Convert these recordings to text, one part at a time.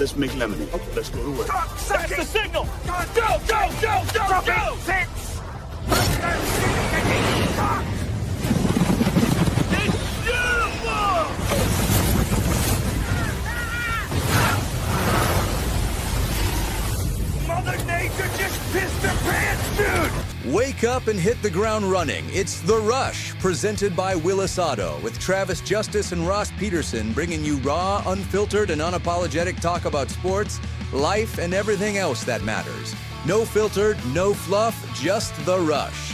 Let's make lemonade. Okay, let's go to work. That's the signal! Go, go, go, go, go! It's beautiful! Mother Nature just pissed her pants, dude! Wake up and hit the ground running. It's The Rush, presented by Willis Auto, with Travis Justice and Ross Peterson bringing you raw, unfiltered, and unapologetic talk about sports, life, and everything else that matters. No filter, no fluff, just The Rush.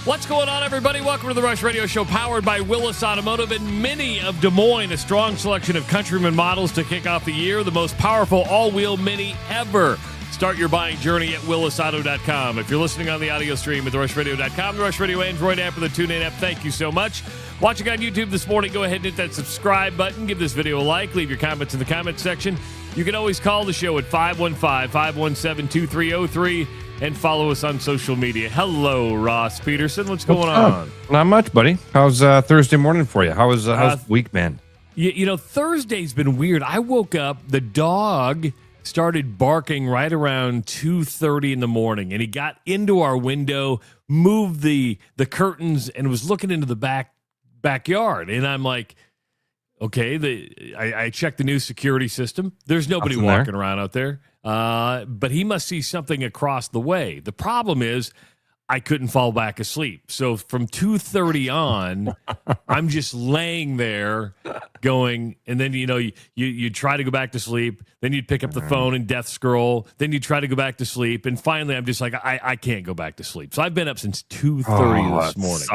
What's going on, everybody? Welcome to the Rush Radio Show, powered by Willis Automotive and Mini of Des Moines. A strong selection of Countryman models to kick off the year. The most powerful all-wheel Mini ever. Start your buying journey at willisauto.com. If you're listening on the audio stream at therushladio.com, the Rush Radio Android app, or the TuneIn app, thank you so much. Watching on YouTube this morning, go ahead and hit that subscribe button. Give this video a like. Leave your comments in the comments section. You can always call the show at 515-517-2303 and follow us on social media. Hello, Ross Peterson. What's going on? Not much, buddy. How's Thursday morning for you? How's the week been? You know, Thursday's been weird. I woke up, the dog started barking right around 2:30 in the morning, and he got into our window, moved the curtains, and was looking into the backyard. And I'm like, okay, I checked the new security system. There's nobody walking around out there. But he must see something across the way. The problem is I couldn't fall back asleep. So from 2:30 on, I'm just laying there going, and then, you know, you try to go back to sleep. Then you'd pick up the phone and death scroll. Then you try to go back to sleep. And finally, I'm just like, I can't go back to sleep. So I've been up since 2:30 this morning.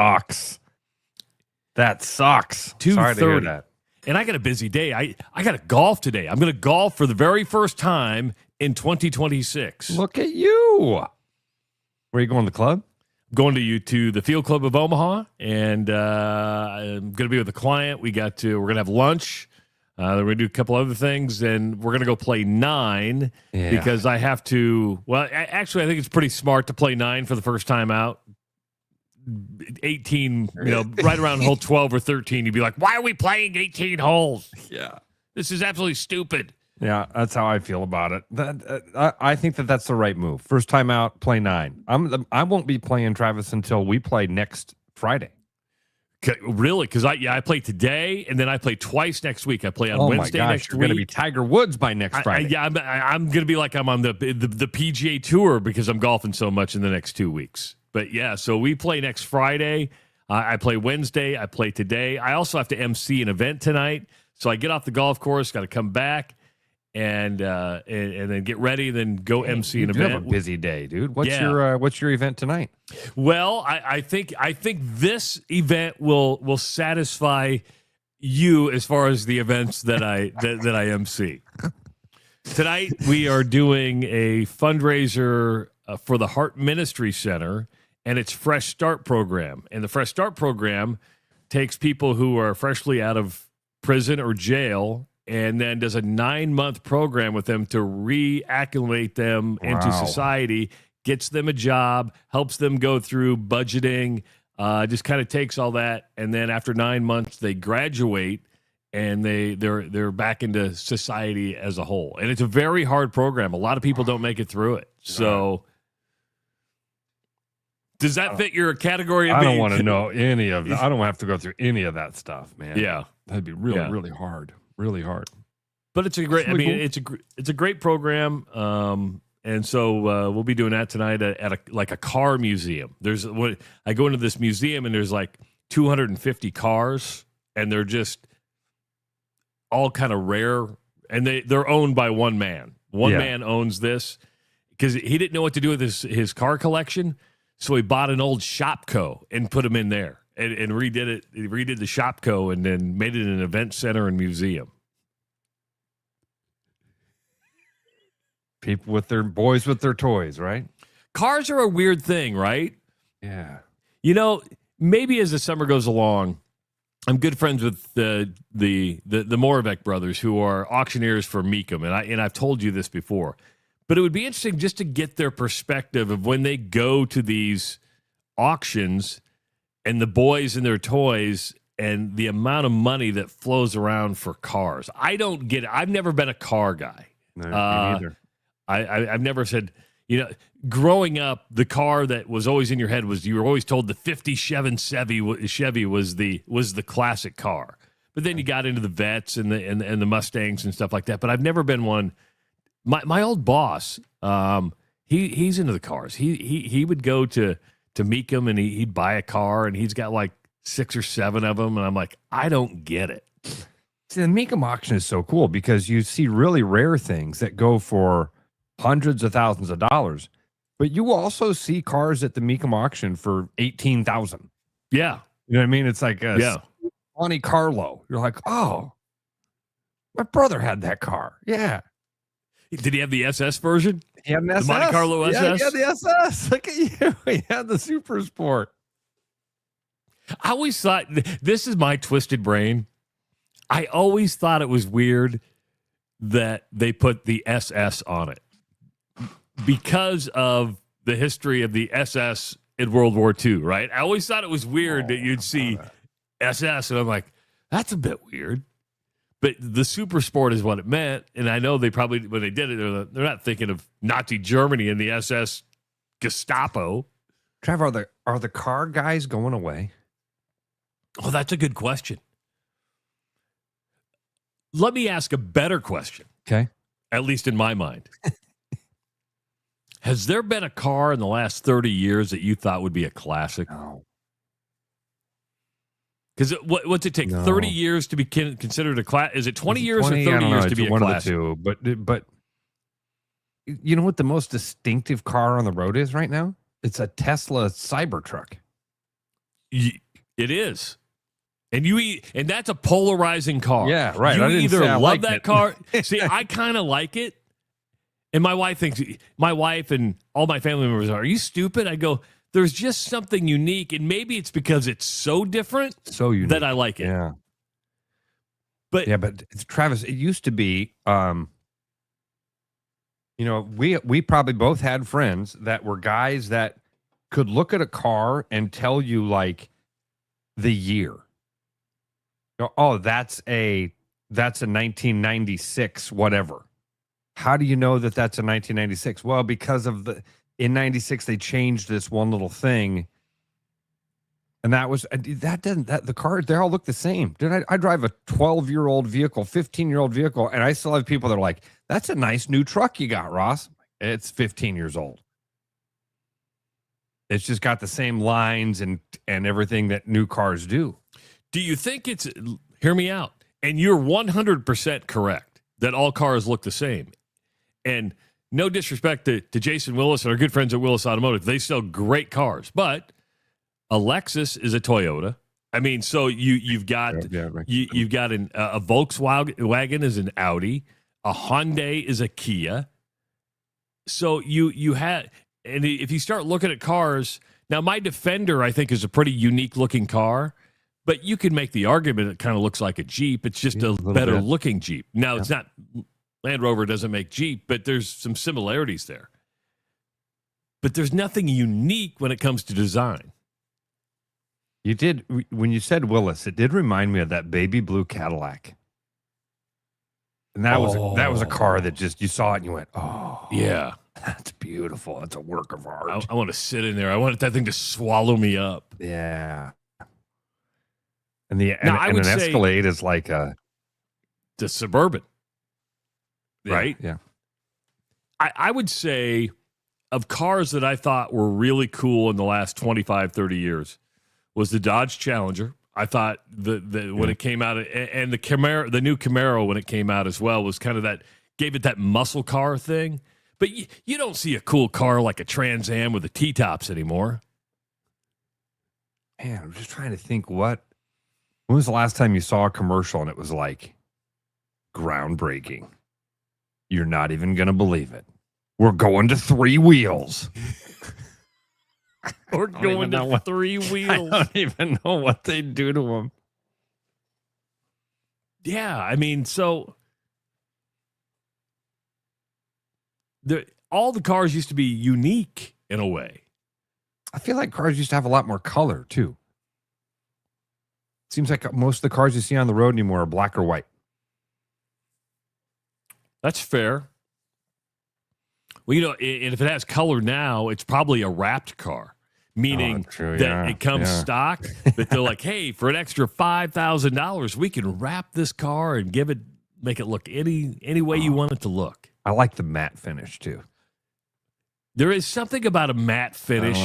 That sucks. 2:30. Sorry to hear that. And I got a busy day. I got to golf today. I'm going to golf for the very first time in 2026. Look at you. Where are you going to the club? Going to the Field Club of Omaha, and I'm going to be with a client. We're going to have lunch. Then we're going to do a couple other things, and we're going to go play 9 because I have to. Well, actually, I think it's pretty smart to play 9 for the first time out. 18, you know, right around hole 12 or 13, you'd be like, why are we playing 18 holes? Yeah. This is absolutely stupid. Yeah, that's how I feel about it. I think that's the right move. First time out, play 9. I won't be playing Travis until we play next Friday. Really? Because I play today, and then I play twice next week. I play on Wednesday next week. You're going to be Tiger Woods by next Friday. I'm going to be like I'm on the PGA Tour because I'm golfing so much in the next 2 weeks. But yeah, so we play next Friday. I play Wednesday. I play today. I also have to MC an event tonight. So I get off the golf course, got to come back and then get ready, then go MC an event. You have a busy day, dude. What's your event tonight? Well, I think this event will satisfy you as far as the events that I MC. Tonight we are doing a fundraiser for the Heart Ministry Center and its Fresh Start program. And the Fresh Start program takes people who are freshly out of prison or jail and then does a 9-month program with them to reacclimate them into society, gets them a job, helps them go through budgeting, just kind of takes all that. And then after 9 months, they graduate and they're back into society as a whole. And it's a very hard program. A lot of people don't make it through it. So does that fit your category? I don't want to know any of that. I don't have to go through any of that stuff, man. Yeah. That'd be really hard. Really hard. But it's a great, cool. It's a great program. And so we'll be doing that tonight at a car museum. I go into this museum and there's like 250 cars and they're just all kind of rare. And they're owned by one man. One man owns this because he didn't know what to do with his car collection. So he bought an old Shopco and put them in there and redid it. He redid the Shopco and then made it an event center and museum. People with their boys with their toys, right? Cars are a weird thing, right? Yeah. You know, maybe as the summer goes along, I'm good friends with the Moravec brothers who are auctioneers for Mecum, and I've told you this before. But it would be interesting just to get their perspective of when they go to these auctions and the boys and their toys and the amount of money that flows around for cars. I don't get it. I've never been a car guy. No, me neither. I've never said, growing up, the car that was always in your head was, you were always told the 50 Chevy was the classic car. But then you got into the Vets and the Mustangs and stuff like that. But I've never been one. My old boss, he's into the cars. He would go to Meekum and he'd buy a car, and he's got like 6 or 7 of them, and I'm like, I don't get it. See, the Meekum auction is so cool because you see really rare things that go for hundreds of thousands of dollars, but you also see cars at the Meekum auction for $18,000. Yeah, you know what I mean. It's like a Monte Carlo. You're like, oh, my brother had that car. Yeah. Did he have the SS version? He had an SS. The Monte Carlo SS? Yeah, he had the SS. Look at you. He had the Super Sport. I always thought, this is my twisted brain, I always thought it was weird that they put the SS on it because of the history of the SS in World War II, right? I always thought it was weird that you'd see SS, and I'm like, that's a bit weird. But the Super Sport is what it meant, and I know they probably, when they did it, they're not thinking of Nazi Germany and the SS Gestapo. Trevor, are the car guys going away? Oh, that's a good question. Let me ask a better question. Okay. At least in my mind. Has there been a car in the last 30 years that you thought would be a classic? No. Because what's it take? No. 30 years to be considered a class? Is it 20 years 20, or 30 years to it's be a one classic? Of the two, but you know what the most distinctive car on the road is right now? It's a Tesla Cybertruck. It is. And that's a polarizing car. Yeah, right. You I didn't either say I love liked that it. car. See, I kind of like it. And my wife and all my family members are you stupid? I go, there's just something unique. And maybe it's because it's so different So unique. that I like it. Yeah. But It's, Travis, it used to be, we probably both had friends that were guys that could look at a car and tell you like the year. Oh, that's a 1996 whatever. How do you know that that's a 1996? Well, because in 96 they changed this one little thing. And the cars, they all look the same. I drive a 12-year-old vehicle, 15-year-old vehicle, and I still have people that are like, that's a nice new truck you got, Ross. It's 15 years old. It's just got the same lines and everything that new cars do. do you think hear me out, and you're 100% correct that all cars look the same. And no disrespect to Jason Willis and our good friends at Willis Automotive. They sell great cars, but a Lexus is a Toyota. I mean, so you've got you've got a Volkswagen is an Audi, a Hyundai is a Kia. So you had, and if you start looking at cars now, my Defender I think is a pretty unique looking car, but you can make the argument it kind of looks like a Jeep. It's just a better looking Jeep. Now it's not. Land Rover doesn't make Jeep, but there's some similarities there. But there's nothing unique when it comes to design. You did, when you said Willis, it did remind me of that baby blue Cadillac. And that was a car that just, you saw it and you went, oh, yeah, that's beautiful. That's a work of art. I want to sit in there. I want that thing to swallow me up. Yeah. And an say Escalade is like the Suburban. Right? Yeah. I would say of cars that I thought were really cool in the last 25, 30 years was the Dodge Challenger. I thought when it came out, and the Camaro, the new Camaro when it came out as well, was kind of gave it that muscle car thing. But you don't see a cool car like a Trans Am with the T-tops anymore. Man, I'm just trying to think when was the last time you saw a commercial and it was like groundbreaking? You're not even going to believe it. We're going to 3 wheels. We're going to 3 wheels. I don't even know what they do to them. Yeah, I mean, so all the cars used to be unique in a way. I feel like cars used to have a lot more color too. Seems like most of the cars you see on the road anymore are black or white. That's fair. Well, and if it has color now, it's probably a wrapped car, meaning that it comes stock. But they're like, hey, for an extra $5,000, we can wrap this car and make it look any way you want it to look. I like the matte finish too. There is something about a matte finish.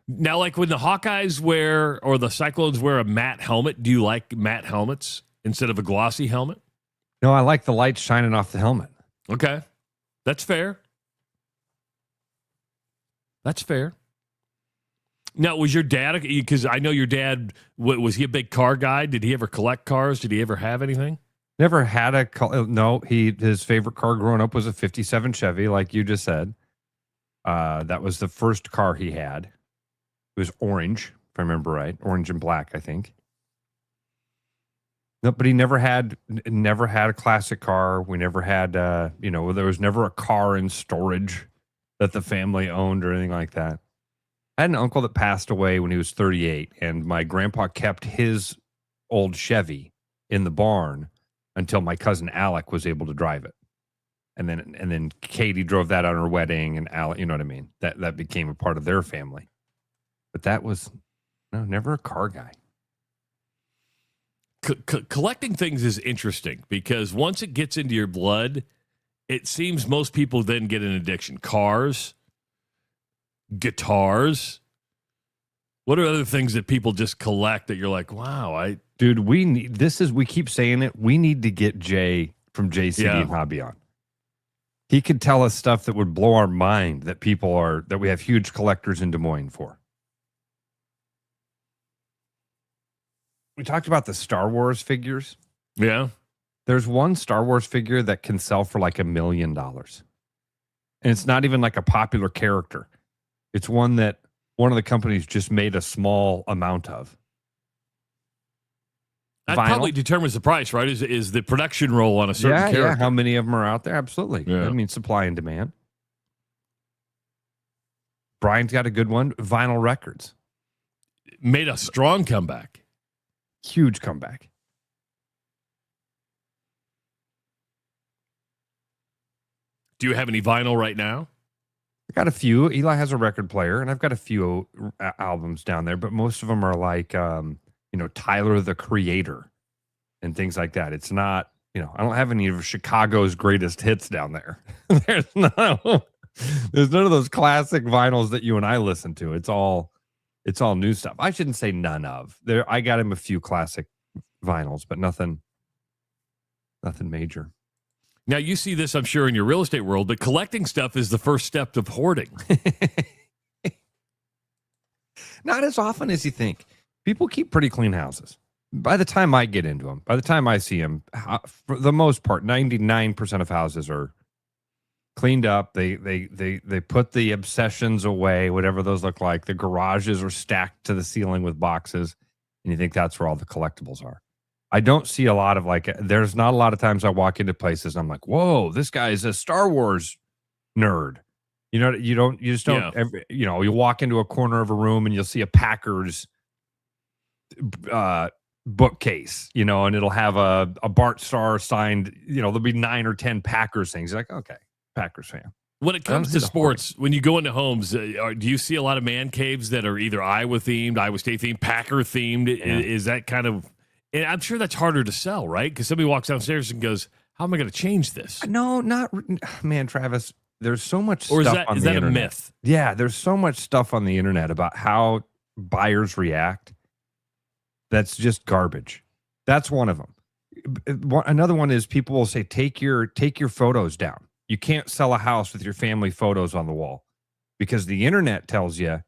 Now, like when the Hawkeyes wear or the Cyclones wear a matte helmet, do you like matte helmets instead of a glossy helmet? No, I like the lights shining off the helmet. Okay. That's fair. That's fair. Now, was your dad, because I know your dad, was he a big car guy? Did he ever collect cars? Did he ever have anything? Never had no, his favorite car growing up was a 57 Chevy, like you just said. That was the first car he had. It was orange, if I remember right. Orange and black, I think. No, but he never had a classic car. We never had, there was never a car in storage that the family owned or anything like that. I had an uncle that passed away when he was 38, and my grandpa kept his old Chevy in the barn until my cousin Alec was able to drive it. And then Katie drove that on her wedding, and Alec, you know what I mean? That became a part of their family. But that was never a car guy. Collecting things is interesting because once it gets into your blood, it seems most people then get an addiction. Cars, guitars. What are other things that people just collect that you're like, wow, Dude, we keep saying it. We need to get Jay from JCD and Hobby on. He could tell us stuff that would blow our mind that we have huge collectors in Des Moines for. We talked about the Star Wars figures. Yeah. There's one Star Wars figure that can sell for like $1 million. And it's not even like a popular character. It's one that one of the companies just made a small amount of. That probably determines the price, right? Is the production roll on a certain character. Yeah, how many of them are out there? Absolutely. Yeah. I mean, supply and demand. Brian's got a good one. Vinyl Records. Made a strong comeback. Huge comeback. Do you have any vinyl right now? I got a few. Eli has a record player, and I've got a few albums down there, but most of them are like, Tyler, the Creator and things like that. It's not, I don't have any of Chicago's greatest hits down there. There's none of those classic vinyls that you and I listen to. It's all new stuff. I shouldn't say none of. I got him a few classic vinyls, but nothing major. Now, you see this, I'm sure, in your real estate world, but collecting stuff is the first step of hoarding. Not as often as you think. People keep pretty clean houses. By the time I get into them, by the time I see them, for the most part, 99% of houses are cleaned up. They put the obsessions away, whatever those look like. The garages are stacked to the ceiling with boxes, and you think that's where all the collectibles are. I don't see a lot of there's not a lot of times I walk into places and I'm like, whoa, this guy is a Star Wars nerd. You just don't, you walk into a corner of a room and you'll see a Packers bookcase, and it'll have a Bart Starr signed, there'll be 9 or 10 Packers things. You're like, okay, Packers fan. When it comes to sports, when you go into homes, do you see a lot of man caves that are either Iowa themed, Iowa State themed, Packer themed? Yeah. Is that kind of, and I'm sure that's harder to sell, right? Because somebody walks downstairs and goes, how am I going to change this? No, man, Travis, there's so much stuff on the internet. Is that a myth? Yeah, there's so much stuff on the internet about how buyers react. That's just garbage. That's one of them. Another one is people will say, take your photos down. You can't sell a house with your family photos on the wall because the internet tells you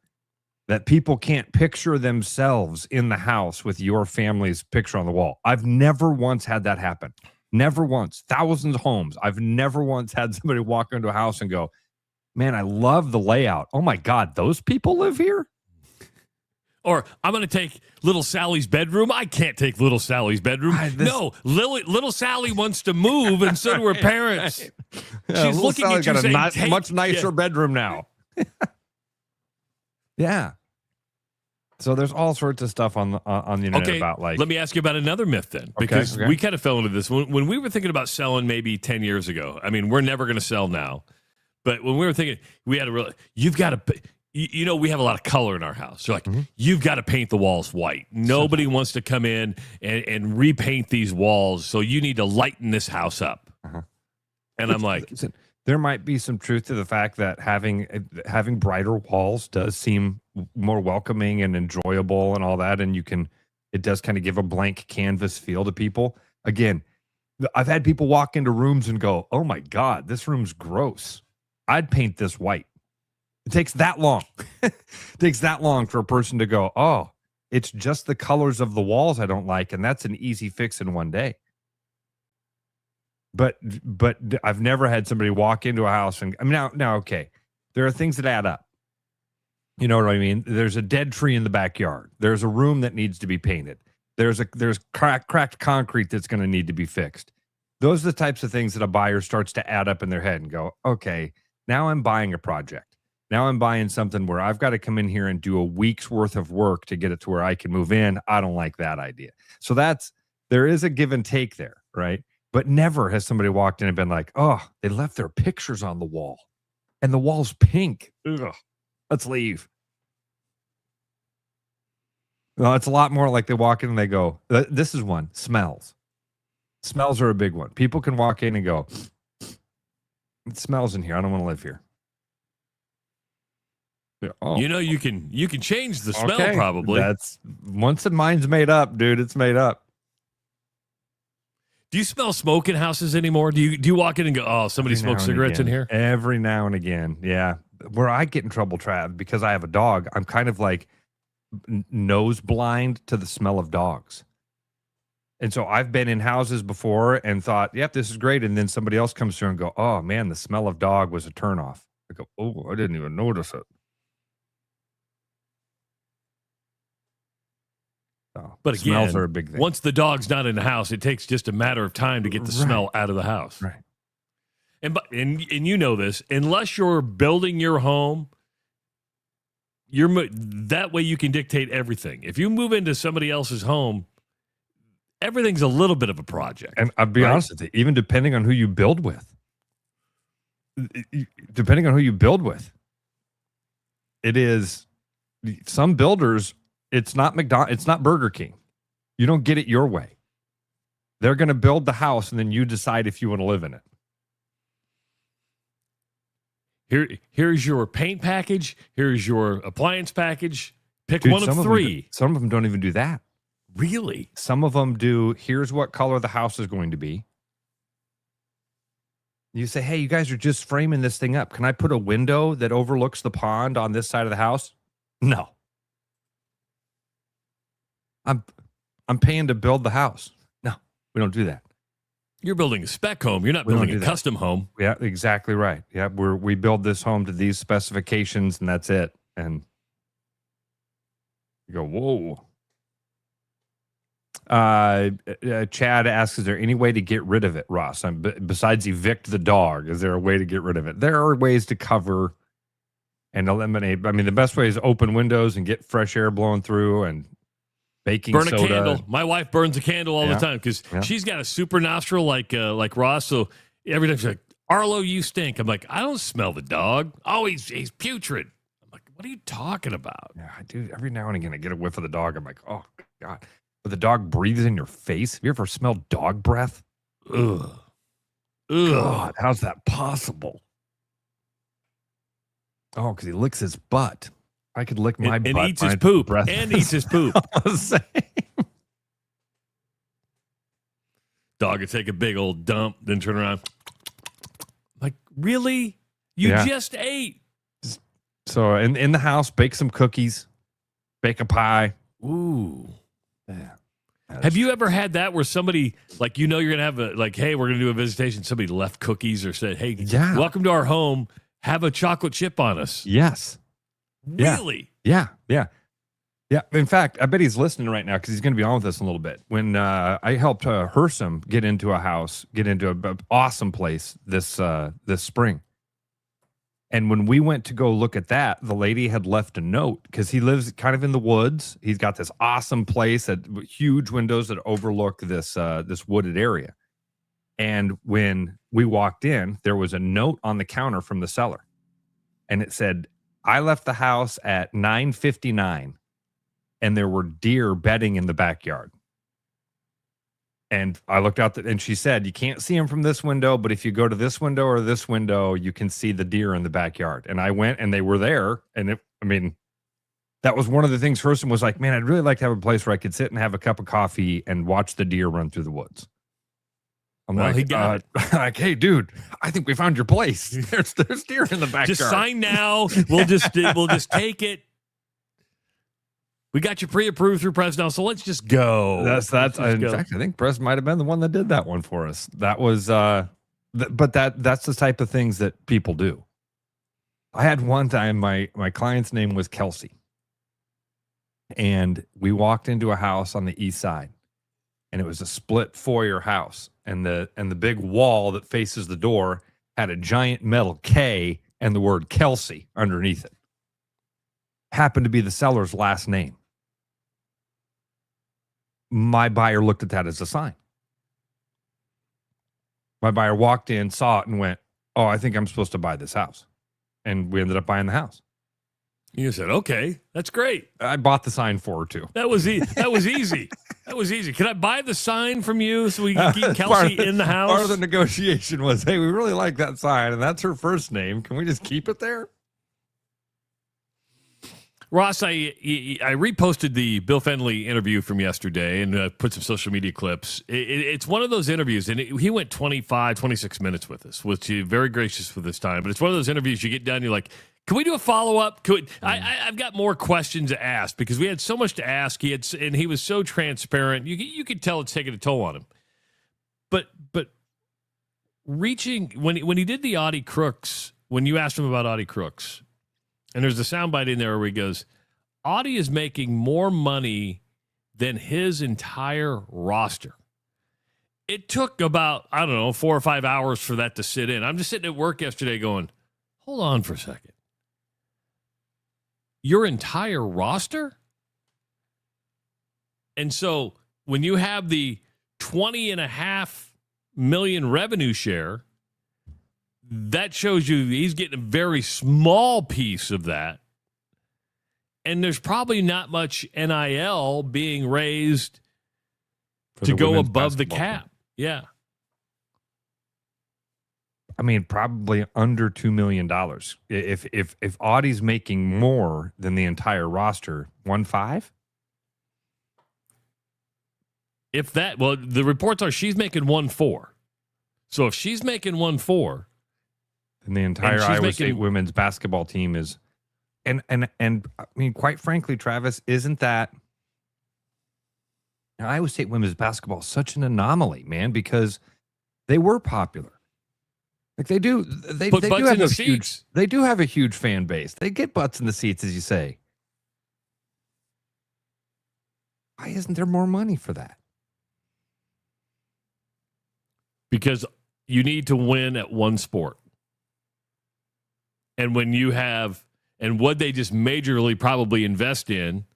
that people can't picture themselves in the house with your family's picture on the wall. I've never once had that happen. Never once. Thousands of homes. I've never once had somebody walk into a house and go, man, I love the layout. Oh my God, those people live here? Or I'm going to take little Sally's bedroom. I can't take little Sally's bedroom. No, little Sally wants to move, and so do her parents. Yeah, she's looking Sally's at you got saying, a much nicer bedroom now. Yeah. So there's all sorts of stuff on the internet about like. Let me ask you about another myth then, because we kind of fell into this when we were thinking about selling maybe 10 years ago. I mean, we're never going to sell now, but when we were thinking, we had to you've got to. We have a lot of color in our house. So like, you've got to paint the walls white. Nobody wants to come in and repaint these walls. So you need to lighten this house up. And I'm like, there might be some truth to the fact that having brighter walls does seem more welcoming and enjoyable and all that. And it does kind of give a blank canvas feel to people. Again, I've had people walk into rooms and go, "Oh my God, this room's gross. I'd paint this white." It takes that long. It takes that long for a person to go, "Oh, it's just the colors of the walls I don't like." And that's an easy fix in one day. But I've never had somebody walk into a house and now, okay, there are things that add up. You know what I mean? There's a dead tree in the backyard. There's a room that needs to be painted. There's cracked concrete that's going to need to be fixed. Those are the types of things that a buyer starts to add up in their head and go, okay, now I'm buying a project. Now I'm buying something where I've got to come in here and do a week's worth of work to get it to where I can move in. I don't like that idea. So there is a give and take there, right? But never has somebody walked in and been like, "Oh, they left their pictures on the wall and the wall's pink. Ugh, let's leave." Well, it's a lot more like they walk in and they go, this is one, smells. Smells are a big one. People can walk in and go, "It smells in here. I don't want to live here." Yeah, oh. You can change the smell probably. That's once the mind's made up, dude. It's made up. Do you smell smoke in houses anymore? Do you walk in and go, "Oh, somebody smokes cigarettes in here"? Every now and again, yeah. Where I get in trouble, Trav, because I have a dog, I'm kind of like nose blind to the smell of dogs. And so I've been in houses before and thought, "Yep, this is great," and then somebody else comes through and go, "Oh man, the smell of dog was a turnoff." I go, "Oh, I didn't even notice it." So, but again, smells are a big thing. Once the dog's not in the house, it takes just a matter of time to get the smell out of the house. Right. And you know this, unless you're building your home, that way you can dictate everything. If you move into somebody else's home, everything's a little bit of a project. And I'll be honest with you, even depending on who you build with, it is some builders. It's not McDonald's. It's not Burger King. You don't get it your way. They're going to build the house, and then you decide if you want to live in it. Here's your paint package. Here's your appliance package. Pick one of three. Some of them don't even do that. Really? Some of them do. Here's what color the house is going to be. You say, "Hey, you guys are just framing this thing up. Can I put a window that overlooks the pond on this side of the house?" No. I'm paying to build the house. No, we don't do that. You're building a spec home. You're not building a custom home. Yeah, exactly right. Yeah, we build this home to these specifications, and that's it. And you go, whoa. Chad asks, "Is there any way to get rid of it, Ross? Besides evict the dog, is there a way to get rid of it?" There are ways to cover and eliminate. I mean, the best way is open windows and get fresh air blowing through and baking soda. Burn a candle. My wife burns a candle all the time because she's got a super nostril like Ross. So every time she's like, "Arlo, you stink." I'm like, "I don't smell the dog. Oh, he's putrid." I'm like, "What are you talking about?" Yeah, I do. Every now and again, I get a whiff of the dog. I'm like, "Oh God." But the dog breathes in your face. Have you ever smelled dog breath? Ugh. God, how's that possible? Oh, because he licks his butt. I could lick my butt. And eats his poop. Breath. And eats his poop. Dog would take a big old dump, then turn around. Like, really? You just ate. So in the house, bake some cookies, bake a pie. Ooh. Yeah. Have you ever had that where somebody, like, you're going to have hey, we're going to do a visitation. Somebody left cookies or said, "Hey, welcome to our home. Have a chocolate chip on us." Yes. Really? Yeah. In fact, I bet he's listening right now because he's going to be on with us in a little bit. When I helped Hersom get into an awesome place this spring. And when we went to go look at that, the lady had left a note because he lives kind of in the woods. He's got this awesome place that huge windows that overlook this wooded area. And when we walked in, there was a note on the counter from the seller. And it said, I left the house at 9:59 and there were deer bedding in the backyard. And I looked out and she said, you can't see them from this window, but if you go to this window or this window, you can see the deer in the backyard. And I went and they were there. And that was one of the things Hurston was like, man, I'd really like to have a place where I could sit and have a cup of coffee and watch the deer run through the woods. I'm well, like, he got it. Like, hey, dude, I think we found your place. There's deer in the backyard. Just sign now. We'll just take it. We got you pre-approved through Pres now, so let's just go. That's. In fact, I think Pres might have been the one that did that one for us. That was, but that's the type of things that people do. I had one time my client's name was Kelsey, and we walked into a house on the east side, and it was a split foyer house, and the big wall that faces the door had a giant metal K and the word Kelsey underneath it. Happened to be the seller's last name. My buyer looked at that as a sign. My buyer walked in, saw it, and went, oh, I think I'm supposed to buy this house. And we ended up buying the house. You said, okay, that's great. I bought the sign for her, too. That was easy. That was easy. Can I buy the sign from you so we can keep Kelsey in the house? Part of the negotiation was, hey, we really like that sign, and that's her first name. Can we just keep it there? Ross, I reposted the Bill Fenley interview from yesterday and put some social media clips. It's one of those interviews, and he went 25, 26 minutes with us, which is very gracious with his time. But it's one of those interviews you get done, you're like, can we do a follow-up? I've got more questions to ask because we had so much to ask. And he was so transparent. You could tell it's taking a toll on him. But reaching, when he did the Audi Crooks, when you asked him about Audi Crooks, and there's a soundbite in there where he goes, Audi is making more money than his entire roster. It took about, 4 or 5 hours for that to sit in. I'm just sitting at work yesterday going, hold on for a second. Your entire roster? And so when you have the $20.5 million revenue share, that shows you he's getting a very small piece of that. And there's probably not much NIL being raised to go above the cap. Team. Yeah. Probably under $2 million. If Audi's making more than the entire roster, 1.5? If that, well, the reports are she's making 1.4. So if she's making 1.4, and the entire Iowa State women's basketball team is, and quite frankly, Travis, isn't that Iowa State women's basketball is such an anomaly, man, because they were popular. Like they do have a huge fan base. They get butts in the seats, as you say. Why isn't there more money for that? Because you need to win at one sport. And when you have, and what they just majorly probably invest in,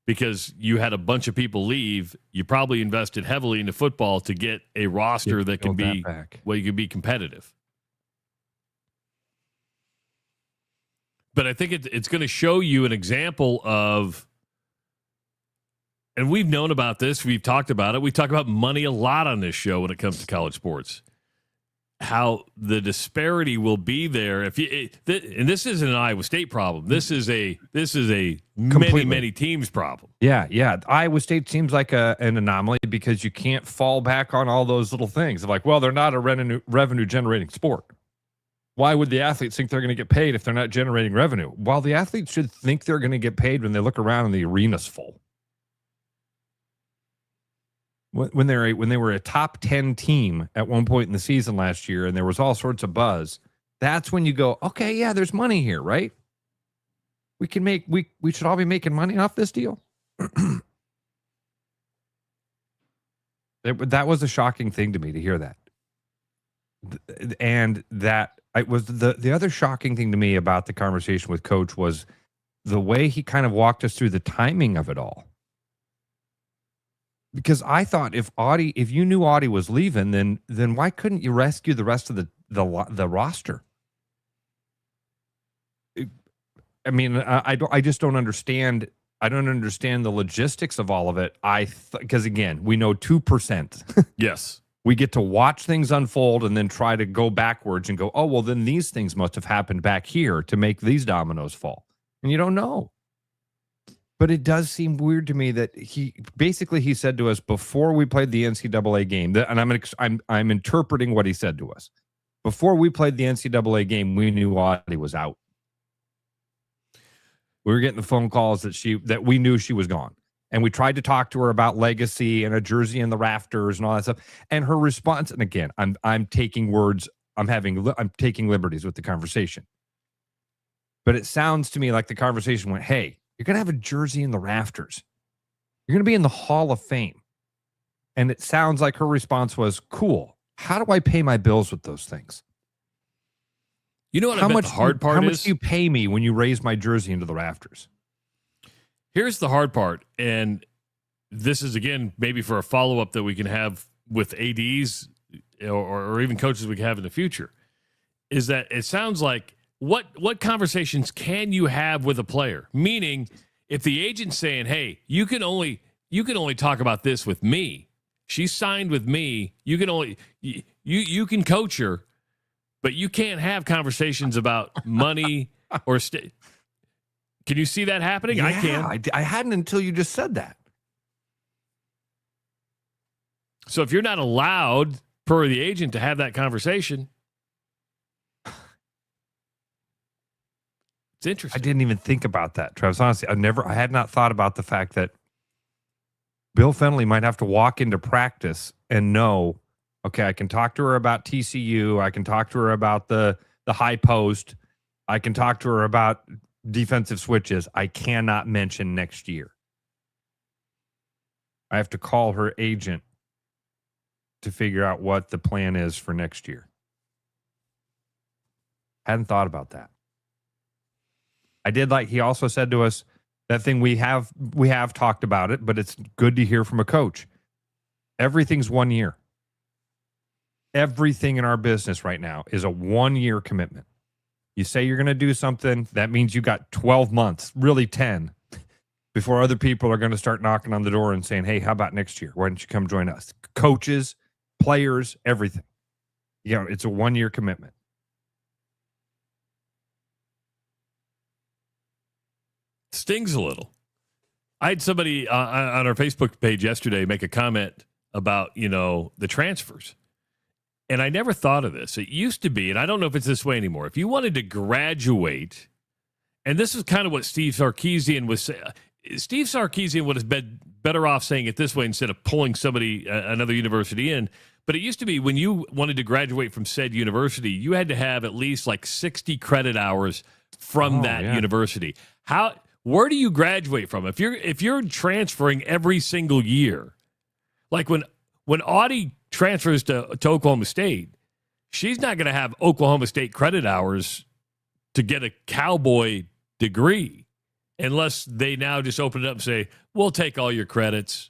because you had a bunch of people leave, you probably invested heavily into football to get a roster that can be, well, you can be competitive. But I think it's going to show you an example of, and we've known about this, we've talked about it, we talk about money a lot on this show when it comes to college sports. How the disparity will be there if you, and this isn't an Iowa State problem. This is a many teams problem. Yeah. Iowa State seems like an anomaly because you can't fall back on all those little things. Like, well, they're not a revenue generating sport. Why would the athletes think they're going to get paid if they're not generating revenue? While the athletes should think they're going to get paid when they look around and the arena's full. When they were a top 10 team at one point in the season last year and there was all sorts of buzz, that's when you go, okay, yeah, there's money here, right? We should all be making money off this deal. That was a shocking thing to me to hear that. And that was the other shocking thing to me about the conversation with Coach was the way he kind of walked us through the timing of it all. Because I thought if you knew Audie was leaving, then why couldn't you rescue the rest of the roster? I mean, I just don't understand. I don't understand the logistics of all of it. Because again, we know 2%. Yes. We get to watch things unfold and then try to go backwards and go, oh, well, then these things must have happened back here to make these dominoes fall. And you don't know. But it does seem weird to me that he said to us before we played the NCAA game, and I'm interpreting what he said to us. Before we played the NCAA game, we knew Audie was out. We were getting the phone calls that we knew she was gone. And we tried to talk to her about legacy and a jersey in the rafters and all that stuff. And her response, and again, I'm taking words, I'm taking liberties with the conversation. But it sounds to me like the conversation went, hey, you're going to have a jersey in the rafters. You're going to be in the Hall of Fame. And it sounds like her response was, cool. How do I pay my bills with those things? You know what the hard part is? How much do you pay me when you raise my jersey into the rafters? Here's the hard part, and this is, again, maybe for a follow-up that we can have with ADs or even coaches we can have in the future, is that it sounds like what conversations can you have with a player? Meaning, if the agent's saying, hey, you can only talk about this with me. She signed with me. You can coach her, but you can't have conversations about money or Can you see that happening? Yeah, I can. I hadn't until you just said that. So if you're not allowed, per the agent, to have that conversation, it's interesting. I didn't even think about that, Travis. Honestly, I had not thought about the fact that Bill Fennelly might have to walk into practice and know, okay, I can talk to her about TCU. I can talk to her about the high post. I can talk to her about defensive switches. I cannot mention next year. I have to call her agent to figure out what the plan is for next year. Hadn't thought about that. I did like he also said to us that thing we have talked about it, but it's good to hear from a coach. Everything's 1 year. Everything in our business right now is a 1 year commitment. You say you're going to do something, that means you got 12 months, really 10, before other people are going to start knocking on the door and saying, hey, how about next year? Why don't you come join us? Coaches, players, everything. You know, it's a 1 year commitment. Stings a little. I had somebody on our Facebook page yesterday make a comment about, the transfers. And I never thought of this. It used to be, and I don't know if it's this way anymore, if you wanted to graduate, and this is kind of what Steve Sarkisian was saying. Steve Sarkisian would have been better off saying it this way instead of pulling somebody, another university in. But it used to be when you wanted to graduate from said university, you had to have at least like 60 credit hours from that university. Where do you graduate from? If you're transferring every single year, like when Audie transfers to Oklahoma State, she's not going to have Oklahoma State credit hours to get a Cowboy degree unless they now just open it up and say, we'll take all your credits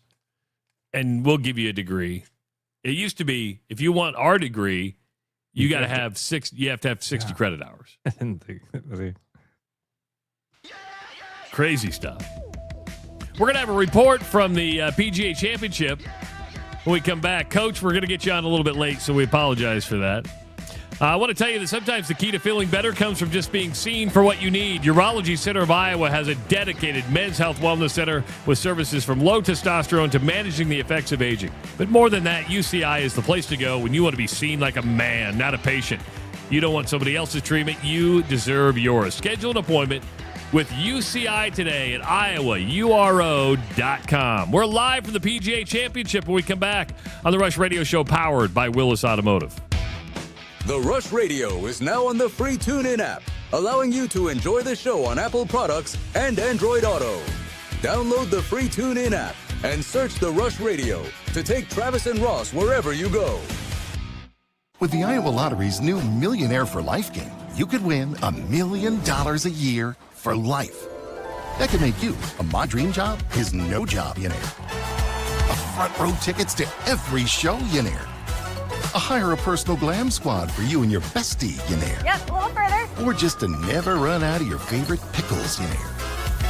and we'll give you a degree. It used to be, if you want our degree, you got to have 60 credit hours. Crazy stuff. We're going to have a report from the PGA Championship when we come back. Coach, we're going to get you on a little bit late, so we apologize for that. I want to tell you that sometimes the key to feeling better comes from just being seen for what you need. Urology Center of Iowa has a dedicated men's health wellness center with services from low testosterone to managing the effects of aging. But more than that, UCI is the place to go when you want to be seen like a man, not a patient. You don't want somebody else's treatment. You deserve yours. Schedule an appointment with UCI today at iowauro.com. We're live from the PGA Championship when we come back on the Rush Radio Show, powered by Willis Automotive. The Rush Radio is now on the free TuneIn app, allowing you to enjoy the show on Apple products and Android Auto. Download the free TuneIn app and search The Rush Radio to take Travis and Ross wherever you go. With the Iowa Lottery's new Millionaire for Life game, you could win $1 million a year for life. That could make you a My Dream Job is No Job millionaire. A front row tickets to every show millionaire. A hire a personal glam squad for you and your bestie millionaire. Yep, a little further. Or just to never run out of your favorite pickles millionaire.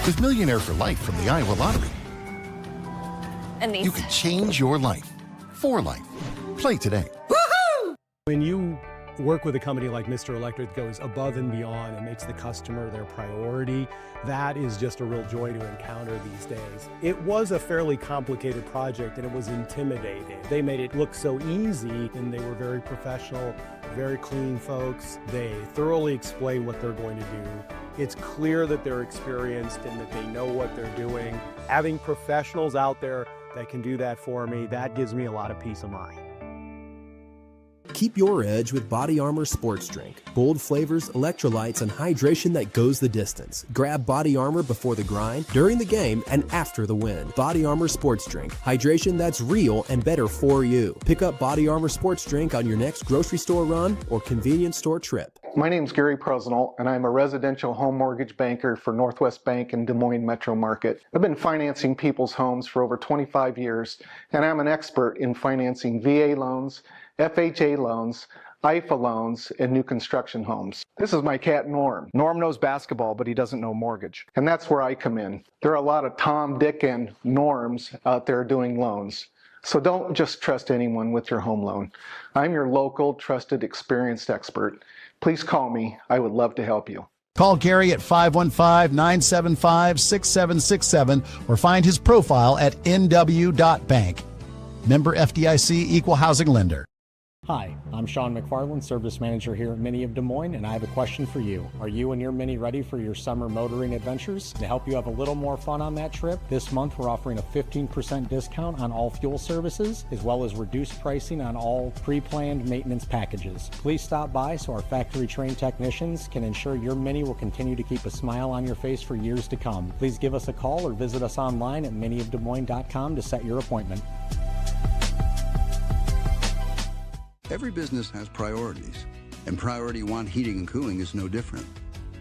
With Millionaire for Life from the Iowa Lottery, And these. you can change your life for life. Play today. When you work with a company like Mr. Electric that goes above and beyond and makes the customer their priority, that is just a real joy to encounter these days. It was a fairly complicated project and it was intimidating. They made it look so easy and they were very professional, very clean folks. They thoroughly explain what they're going to do. It's clear that they're experienced and that they know what they're doing. Having professionals out there that can do that for me, that gives me a lot of peace of mind. Keep your edge with Body Armor Sports Drink. Bold flavors, electrolytes, and hydration that goes the distance. Grab Body Armor before the grind, during the game, and after the win. Body Armor Sports Drink. Hydration that's real and better for you. Pick up Body Armor Sports Drink on your next grocery store run or convenience store trip. My name's Gary Prosnell, and I'm a residential home mortgage banker for Northwest Bank in Des Moines Metro Market. I've been financing people's homes for over 25 years, and I'm an expert in financing VA loans, FHA loans, IFA loans, and new construction homes. This is my cat Norm. Norm knows basketball, but he doesn't know mortgage. And that's where I come in. There are a lot of Tom, Dick, and Norms out there doing loans. So don't just trust anyone with your home loan. I'm your local, trusted, experienced expert. Please call me. I would love to help you. Call Gary at 515-975-6767 or find his profile at nw.bank. Member FDIC, Equal Housing Lender. Hi, I'm Sean McFarland, Service Manager here at Mini of Des Moines, and I have a question for you. Are you and your Mini ready for your summer motoring adventures? To help you have a little more fun on that trip, this month we're offering a 15% discount on all fuel services, as well as reduced pricing on all pre-planned maintenance packages. Please stop by so our factory-trained technicians can ensure your Mini will continue to keep a smile on your face for years to come. Please give us a call or visit us online at miniofdesmoines.com to set your appointment. Every business has priorities, and Priority One Heating and Cooling is no different.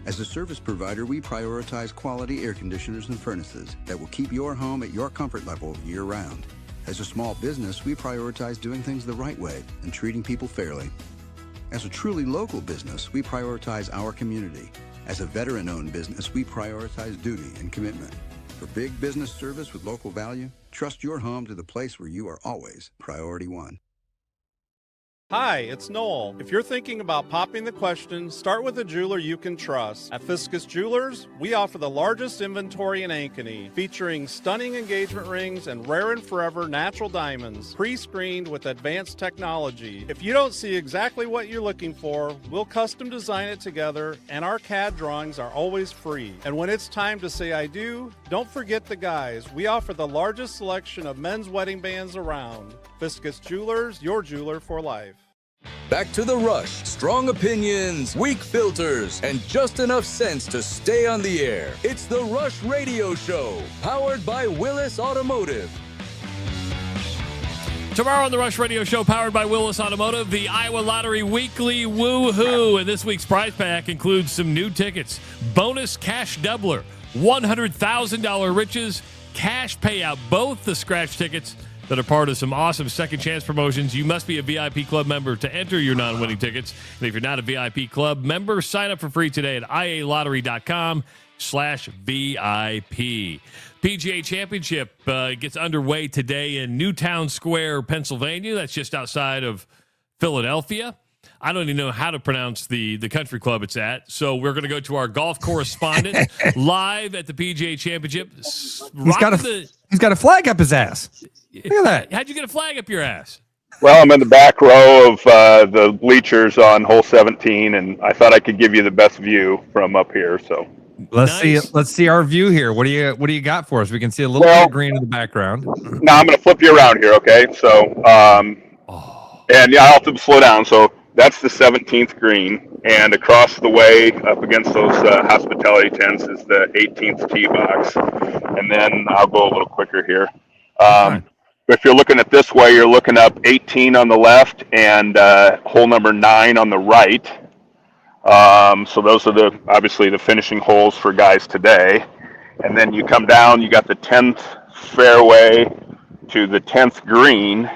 As a service provider, we prioritize quality air conditioners and furnaces that will keep your home at your comfort level year-round. As a small business, we prioritize doing things the right way and treating people fairly. As a truly local business, we prioritize our community. As a veteran-owned business, we prioritize duty and commitment. For big business service with local value, trust your home to the place where you are always Priority One. Hi, it's Noel. If you're thinking about popping the question, start with a jeweler you can trust. At Fiscus Jewelers, we offer the largest inventory in Ankeny, featuring stunning engagement rings and rare and forever natural diamonds, pre-screened with advanced technology. If you don't see exactly what you're looking for, we'll custom design it together, and our CAD drawings are always free. And when it's time to say I do, don't forget the guys. We offer the largest selection of men's wedding bands around. Fiscus Jewelers, your jeweler for life. Back to the rush. Strong opinions, weak filters, and just enough sense to stay on the air. It's the Rush Radio Show, powered by Willis Automotive. Tomorrow on the Rush Radio Show, powered by Willis Automotive, the Iowa Lottery Weekly Woohoo. And this week's prize pack includes some new tickets, bonus cash doubler, $100,000 riches, cash payout, both the scratch tickets that are part of some awesome second chance promotions. You must be a VIP club member to enter your non-winning tickets. And if you're not a VIP club member, sign up for free today at ialottery.com/VIP. PGA Championship gets underway today in Newtown Square, Pennsylvania. That's just outside of Philadelphia. I don't even know how to pronounce the country club it's at. So we're going to go to our golf correspondent live at the PGA Championship. He's got a flag up his ass. Look at that. How'd you get a flag up your ass? Well, I'm in the back row of the bleachers on hole 17, and I thought I could give you the best view from up here. So let's see our view here. What do you got for us? We can see a little bit of green in the background. Now I'm going to flip you around here, okay? So, and yeah, I'll have to slow down. So that's the 17th green, and across the way up against those hospitality tents is the 18th tee box, and then I'll go a little quicker here. if you're looking at this way, you're looking up 18 on the left and hole number 9 on the right. So those are obviously the finishing holes for guys today. And then you come down, you got the 10th fairway to the 10th green,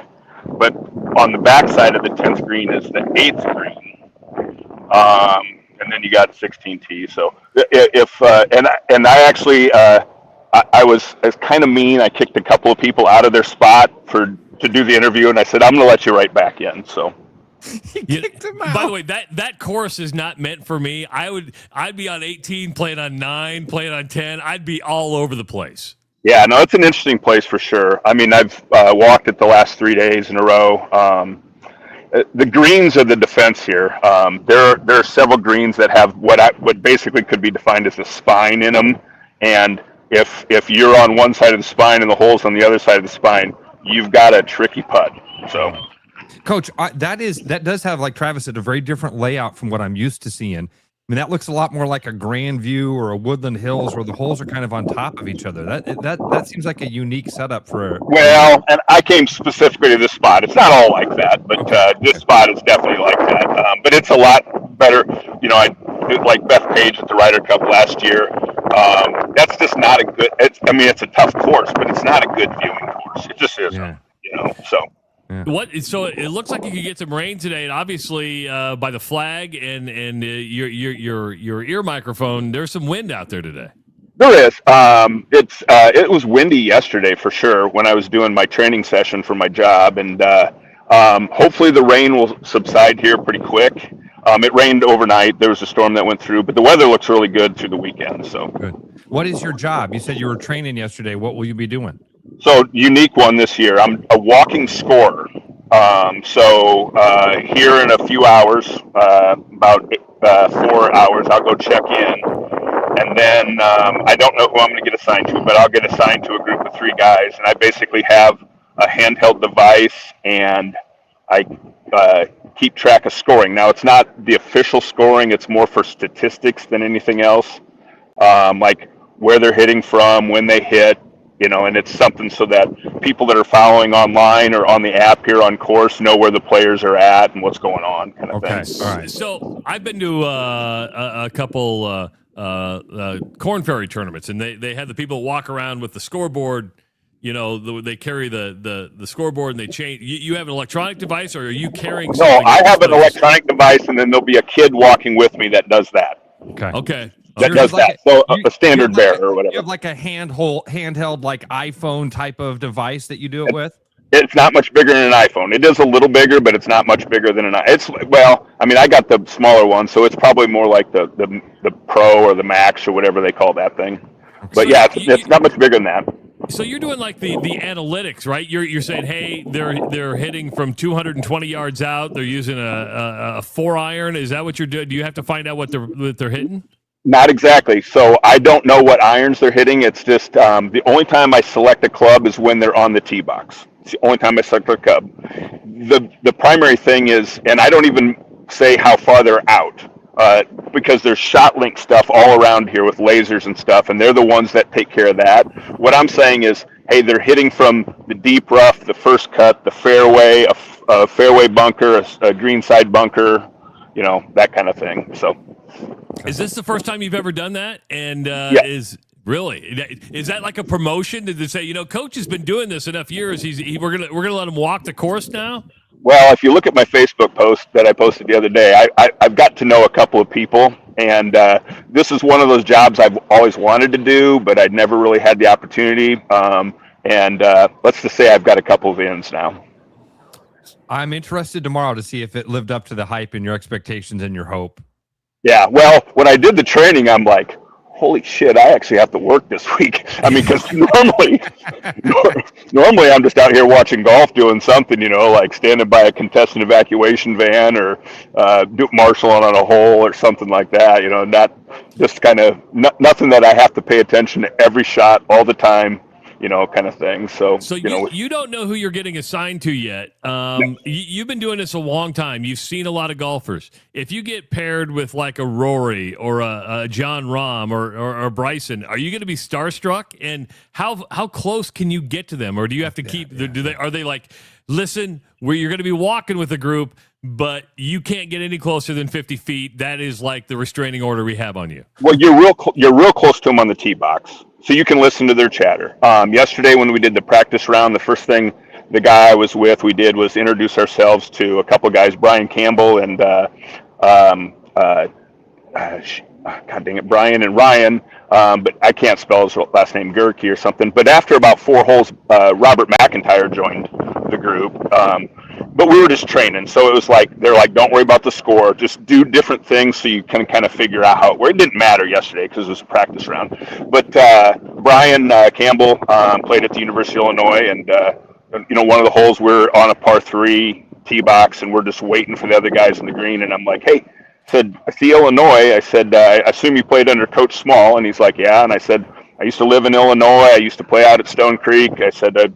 but on the back side of the 10th green is the 8th green. And then you got 16T. So if and I actually I was kind of mean. I kicked a couple of people out of their spot to do the interview, and I said, I'm going to let you right back in. So. By the way, that course is not meant for me. I'd be on 18, playing on 9, playing on 10. I'd be all over the place. Yeah, no, it's an interesting place for sure. I mean, I've walked it the last 3 days in a row. The greens are the defense here. There are several greens that have what basically could be defined as a spine in them, and if you're on one side of the spine and the hole's on the other side of the spine, you've got a tricky putt. So. Coach, that does have, like Travis said, a very different layout from what I'm used to seeing. I mean, that looks a lot more like a Grand View or a Woodland Hills where the holes are kind of on top of each other. That seems like a unique setup for. Well, and I came specifically to this spot. It's not all like that, but this spot is definitely like that. But it's a lot better. You know, I like Beth Page at the Ryder Cup last year. That's just not a good. It's a tough course, but it's not a good viewing course. It just isn't. Yeah. You know, so. Yeah. So it looks like you could get some rain today, and obviously by the flag and your ear microphone, there's some wind out there today. There is. It was windy yesterday for sure when I was doing my training session for my job, and hopefully the rain will subside here pretty quick. It rained overnight. There was a storm that went through, but the weather looks really good through the weekend. So good. What is your job? You said you were training yesterday. What will you be doing? So unique one this year. I'm a walking scorer. Here in a few hours, about 4 hours, I'll go check in. And then I don't know who I'm going to get assigned to, but I'll get assigned to a group of 3 guys. And I basically have a handheld device, and I keep track of scoring. Now, it's not the official scoring. It's more for statistics than anything else, like where they're hitting from, when they hit. You know, and it's something so that people that are following online or on the app here on course know where the players are at and what's going on, kind of thing. All right. So I've been to a couple Corn Ferry tournaments, and they have the people walk around with the scoreboard. You know, they carry the scoreboard and they change. You have an electronic device, or are you carrying? No, I have an electronic device, and then there'll be a kid walking with me that does that. Okay. That does that. So a standard bear or whatever. You have like a handheld like iPhone type of device that you do it with? It's not much bigger than an iPhone. It is a little bigger, but it's not much bigger than I got the smaller one, so it's probably more like the Pro or the Max or whatever they call that thing. But yeah, it's not much bigger than that. So you're doing like the analytics, right? You're saying, hey, they're hitting from 220 yards out. They're using a 4-iron. Is that what you're doing? Do you have to find out what they're hitting? Not exactly. So I don't know what irons they're hitting. It's just the only time I select a club is when they're on the tee box. It's the only time I select a club. The primary thing is, and I don't even say how far they're out because there's shot link stuff all around here with lasers and stuff, and they're the ones that take care of that. What I'm saying is, hey, they're hitting from the deep rough, the first cut, the fairway, a fairway bunker, a greenside bunker, you know, that kind of thing. So. Is this the first time you've ever done that? And yeah. Is that like a promotion to say, you know, Coach has been doing this enough years. We're gonna let him walk the course now? Well, if you look at my Facebook post that I posted the other day, I've got to know a couple of people, and this is one of those jobs I've always wanted to do, but I'd never really had the opportunity. Let's just say I've got a couple of ins now. I'm interested tomorrow to see if it lived up to the hype and your expectations and your hope. Yeah, well, when I did the training, I'm like, holy shit, I actually have to work this week. I mean, because normally I'm just out here watching golf doing something, you know, like standing by a contestant evacuation van or marshalling on a hole or something like that, you know, not just kind of nothing that I have to pay attention to every shot all the time. kind of thing. So, So you don't know who you're getting assigned to yet. You've been doing this a long time. You've seen a lot of golfers. If you get paired with like a Rory or a John Rahm or Bryson, are you going to be starstruck? And how close can you get to them, or do you have to keep? Are they like, listen, you're going to be walking with a group, but you can't get any closer than 50 feet. That is like the restraining order we have on you. Well, you're real close to them on the tee box, so you can listen to their chatter. Yesterday when we did the practice round, the first thing the guy I was with we did was introduce ourselves to a couple guys, Brian Campbell and God dang it, Brian and Ryan, but I can't spell his last name, Gerke or something. But after about 4 holes, Robert McIntyre joined the group. But we were just training, so it was like they're like, don't worry about the score, just do different things so you can kind of figure out how it worked. It didn't matter yesterday because it was a practice round. But Brian Campbell played at the University of Illinois, and one of the holes we're on a par 3 tee box, and we're just waiting for the other guys in the green, and I'm like, hey. I said, I see Illinois. I said, I assume you played under Coach Small. And he's like, yeah. And I said, I used to live in Illinois. I used to play out at Stone Creek. I said, I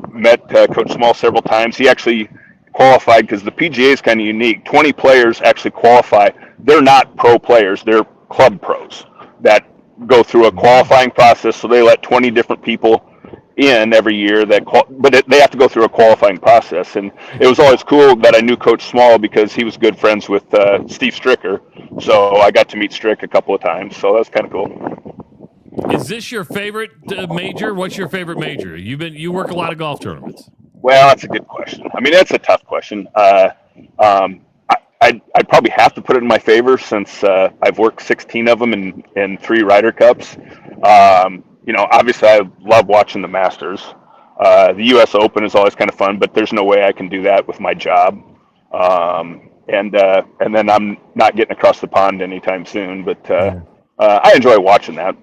met Coach Small several times. He actually qualified because the PGA is kind of unique. 20 players actually qualify. They're not pro players. They're club pros that go through a qualifying process. So they let 20 different people in every year but they have to go through a qualifying process. And it was always cool that I knew Coach Small because he was good friends with Steve Stricker. So I got to meet Strick a couple of times. So that's kind of cool. Is this your favorite major? What's your favorite major? You work a lot of golf tournaments. Well, that's a good question. I mean, that's a tough question. I'd probably have to put it in my favor since I've worked 16 of them in 3 Ryder Cups. Obviously I love watching the Masters. The U.S. Open is always kind of fun, but there's no way I can do that with my job. And then I'm not getting across the pond anytime soon, but I enjoy watching that.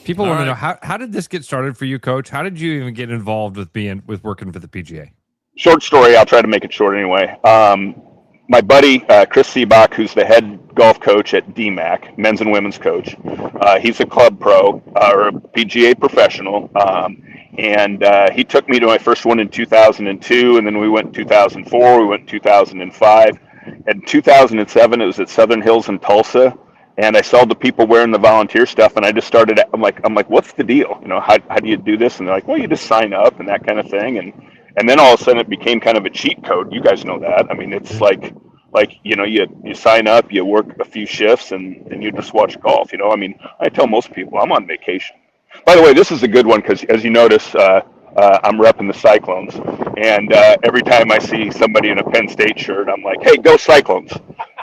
People want to know, how did this get started for you, Coach? How did you even get involved with working for the PGA? Short story. I'll try to make it short anyway. My buddy, Chris Seabach, who's the head golf coach at DMAC, men's and women's coach, he's a club pro or a PGA professional. And he took me to my first one in 2002, and then we went in 2004, we went in 2005. In 2007, it was at Southern Hills in Tulsa, and I saw the people wearing the volunteer stuff, and I just started, I'm like, what's the deal? How do you do this? And they're like, well, you just sign up and that kind of thing. And then all of a sudden it became kind of a cheat code. You guys know that. I mean, it's like you sign up, you work a few shifts, and you just watch golf. I mean, I tell most people I'm on vacation. By the way, this is a good one because, as you notice, I'm repping the Cyclones. And every time I see somebody in a Penn State shirt, I'm like, hey, go Cyclones.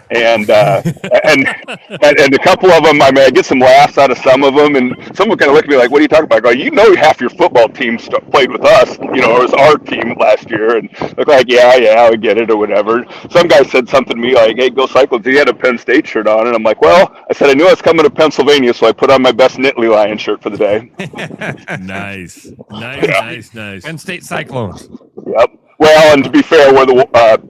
And and a couple of them, I mean, I get some laughs out of some of them, and someone kind of look at me like, what are you talking about? I go, half your football team played with us, or it was our team last year, and look like, yeah, I get it, or whatever. Some guy said something to me like, hey, go Cyclones. He had a Penn State shirt on, and I'm like, well, I said, I knew I was coming to Pennsylvania, so I put on my best Nittany Lion shirt for the day. Nice. Penn State Cyclones. Yep. Well, and to be fair, we're the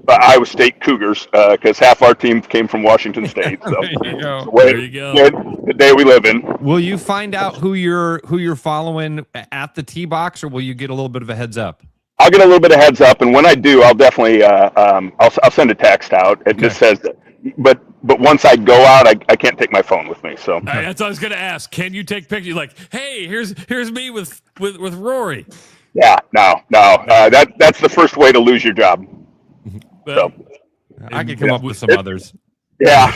Iowa State Cougars because half our team came from Washington State. So there you go. The day we live in. Will you find out who you're following at the tee box, or will you get a little bit of a heads up? I'll get a little bit of heads up, and when I do, I'll definitely I'll send a text out. It just says, but once I go out, I can't take my phone with me. So that's what I was going to ask. Can you take pictures? Like, hey, here's me with Rory. Yeah, no. That's the first way to lose your job. So I could come up with some others. Yeah,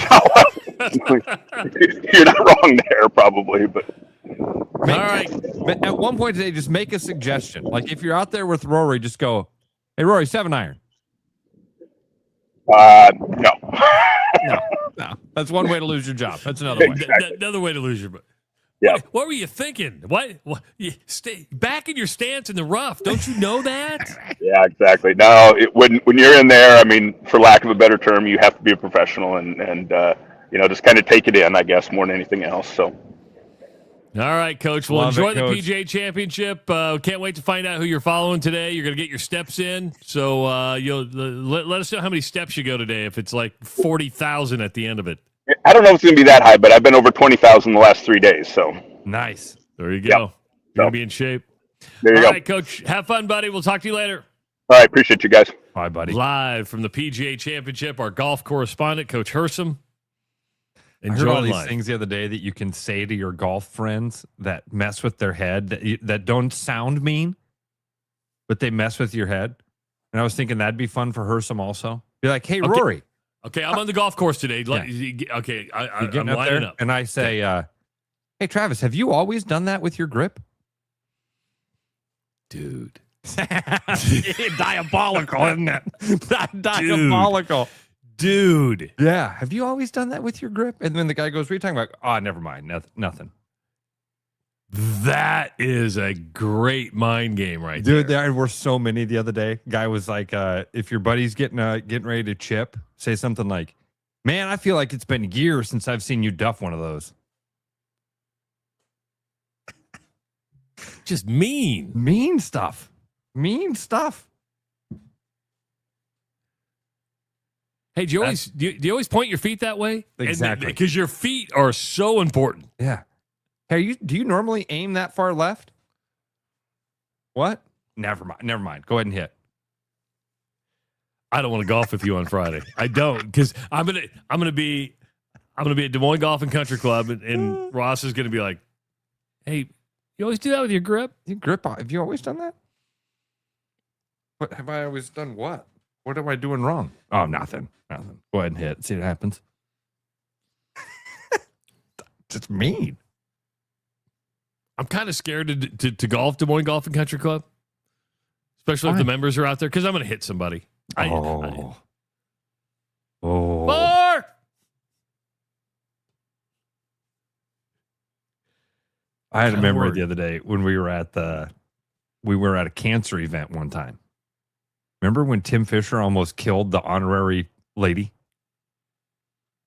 you're not wrong there, probably. But all right. But at one point today, just make a suggestion. Like if you're out there with Rory, just go, "Hey, Rory, 7-iron." No. No. That's one way to lose your job. That's another way. Exactly. Another way to lose your. Yeah. What were you thinking? What? You stay back in your stance in the rough. Don't you know that? Yeah, exactly. No, when you're in there, I mean, for lack of a better term, you have to be a professional and just kind of take it in, I guess, more than anything else. So. All right, Coach. Well, enjoy the PGA Championship. Can't wait to find out who you're following today. You're going to get your steps in. So you'll let us know how many steps you go today. If it's like 40,000 at the end of it. I don't know if it's going to be that high, but I've been over 20,000 the last 3 days. So nice. There you go. You're going to be in shape. There you All go. right, Coach. Have fun, buddy. We'll talk to you later. All right. Appreciate you guys. Bye, buddy. Live from the PGA Championship, our golf correspondent, Coach Hersom. I heard all these things the other day that you can say to your golf friends that mess with their head, that don't sound mean, but they mess with your head. And I was thinking that'd be fun for Hersom also. Be like, hey, Rory. Okay, I'm on the golf course today. Yeah. Okay, I'm lining there, up. and I say, hey, Travis, have you always done that with your grip? Dude. Diabolical, isn't it? Diabolical. Dude. Yeah. Have you always done that with your grip? And then the guy goes, what are you talking about? Oh, never mind. Nothing. That is a great mind game right Dude, there. there were so many the other day. Guy was like, if your buddy's getting ready to chip, say something like, man, I feel like it's been years since I've seen you duff one of those. Just mean. Mean stuff. Mean stuff. Hey, do you always point your feet that way? Exactly. Because your feet are so important. Yeah. Hey, do you normally aim that far left? What? Never mind. Go ahead and hit. I don't want to golf with you on Friday. I don't, because I'm gonna be at Des Moines Golf and Country Club, and Ross is gonna be like, "Hey, you always do that with your grip? You grip on? Have you always done that? What have I always done? What? What am I doing wrong? Oh, nothing. Go ahead and hit. See what happens. It's mean. I'm kind of scared to golf Des Moines Golf and Country Club, especially if the members are out there, because I'm going to hit somebody. Oh. Four! I had a memory the other day when we were at a cancer event one time. Remember when Tim Fisher almost killed the honorary lady?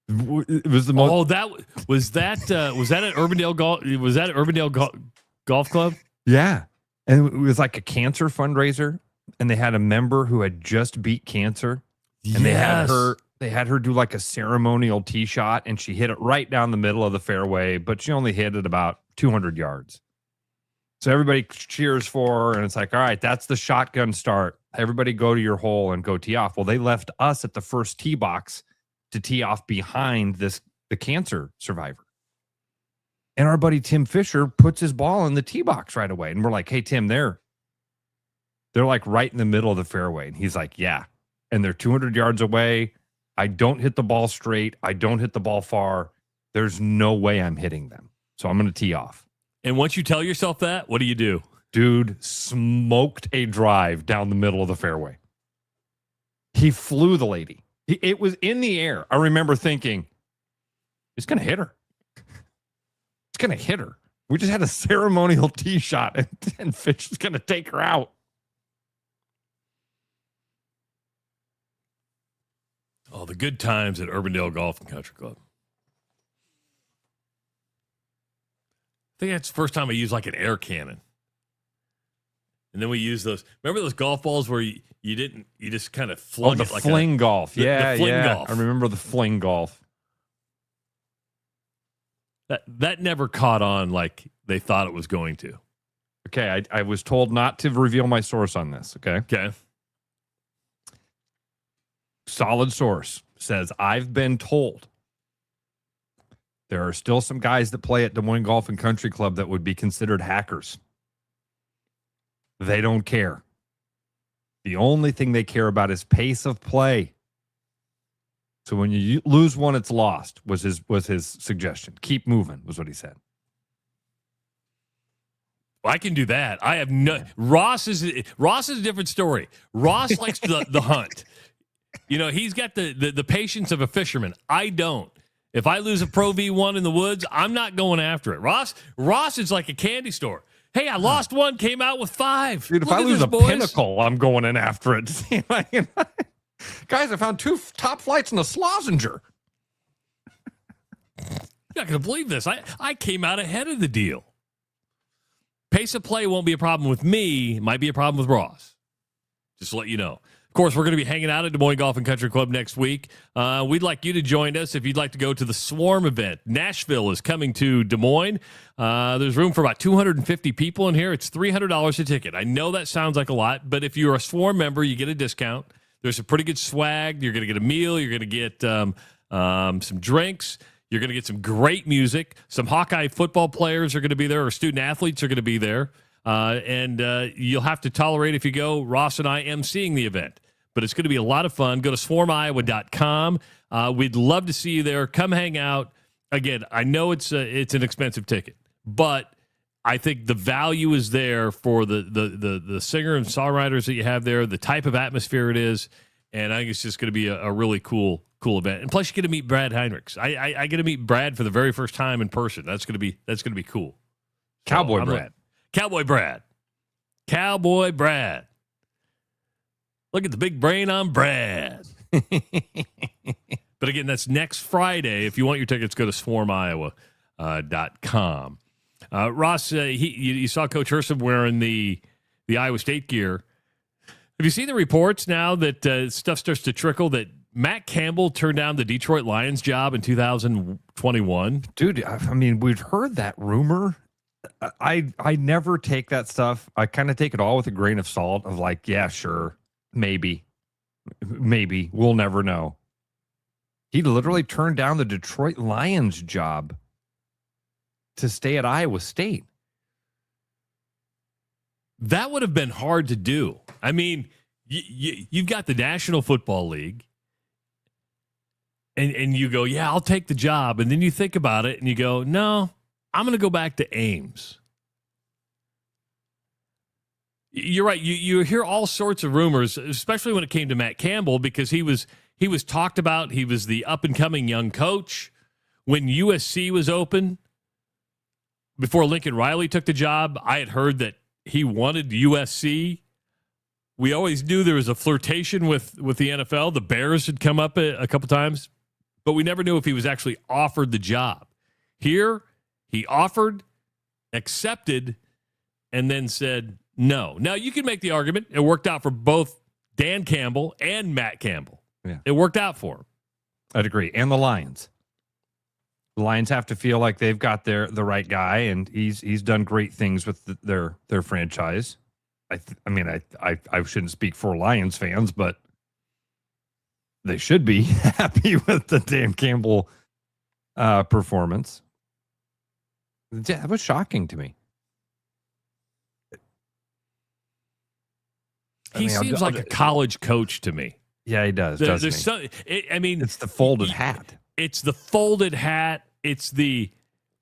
It was the most. Oh, was that at Urbandale Golf? Was that at Urbandale Golf Club? Yeah, and it was like a cancer fundraiser, and they had a member who had just beat cancer, and they had her do like a ceremonial tee shot, and she hit it right down the middle of the fairway, but she only hit it about 200 yards. So everybody cheers for her, and it's like, all right, that's the shotgun start. Everybody go to your hole and go tee off. Well, they left us at the first tee box to tee off behind the cancer survivor. And our buddy Tim Fisher puts his ball in the tee box right away. And we're like, hey, Tim, they're like right in the middle of the fairway. And he's like, yeah. And they're 200 yards away. I don't hit the ball straight. I don't hit the ball far. There's no way I'm hitting them. So I'm going to tee off. And once you tell yourself that, what do you do? Dude smoked a drive down the middle of the fairway. He flew the lady. It was in the air. I remember thinking, he's going to hit her. It's going to hit her. We just had a ceremonial tee shot, and Fitch is going to take her out. Oh, the good times at Urbandale Golf and Country Club. I think that's the first time I used like an air cannon. And then we used those. Remember those golf balls where you just kind of flung the it like fling golf. The fling golf. I remember the fling golf. That never caught on like they thought it was going to. Okay, I was told not to reveal my source on this. Okay. Solid source says, I've been told there are still some guys that play at Des Moines Golf and Country Club that would be considered hackers. They don't care. The only thing they care about is pace of play. So when you lose one, it's lost, was his suggestion. Keep moving, was what he said. I can do that. I have no. Ross is a different story. Ross likes the hunt. You know, he's got the patience of a fisherman. I don't. If I lose a Pro V1 in the woods, I'm not going after it. Ross is like a candy store. Hey, I lost one, came out with 5. Dude, if I lose a Pinnacle, I'm going in after it. Guys, I found 2 top flights in the Schlesinger. You're not going to believe this. I came out ahead of the deal. Pace of play won't be a problem with me. It might be a problem with Ross. Just to let you know. Of course, we're going to be hanging out at Des Moines Golf and Country Club next week. We'd like you to join us if you'd like to go to the Swarm event. Nashville is coming to Des Moines. There's room for about 250 people in here. It's $300 a ticket. I know that sounds like a lot, but if you're a Swarm member, you get a discount. There's some pretty good swag. You're going to get a meal. You're going to get some drinks. You're going to get some great music. Some Hawkeye football players are going to be there, or student athletes are going to be there. And you'll have to tolerate if you go. Ross and I emceeing the event. But it's going to be a lot of fun. Go to swarmiowa.com. We'd love to see you there. Come hang out. Again, I know it's an expensive ticket, but I think the value is there for the singer and songwriters that you have there, the type of atmosphere it is, and I think it's just going to be a really cool event. And plus, you get to meet Brad Heinrichs. I get to meet Brad for the very first time in person. That's going to be cool. Cowboy Brad. Cowboy Brad. Look at the big brain on Brad. But again, that's next Friday. If you want your tickets, go to swarmiowa.com. Ross, you saw Coach Herson wearing the Iowa State gear. Have you seen the reports now that stuff starts to trickle that Matt Campbell turned down the Detroit Lions job in 2021? Dude, I mean, we've heard that rumor. I never take that stuff. I kind of take it all with a grain of salt of like, yeah, sure. Maybe we'll never know. He literally turned down the Detroit Lions job to stay at Iowa State. That would have been hard to do. I mean, you've got the National Football League, and you go, yeah, I'll take the job. And then you think about it, and you go, no, I'm going to go back to Ames. You're right. You hear all sorts of rumors, especially when it came to Matt Campbell, because he was talked about. He was the up-and-coming young coach. When USC was open, before Lincoln Riley took the job, I had heard that he wanted USC. We always knew there was a flirtation with the NFL. The Bears had come up a couple times, but we never knew if he was actually offered the job. Here, he offered, accepted, and then said no. Now, you can make the argument it worked out for both Dan Campbell and Matt Campbell. Yeah. It worked out for him. I'd agree. And the Lions. The Lions have to feel like they've got the right guy, and he's done great things with their franchise. I shouldn't speak for Lions fans, but they should be happy with the Dan Campbell performance. Yeah, that was shocking to me. He seems like a college coach to me. Yeah, he does. It's the folded hat. It's the folded hat. It's the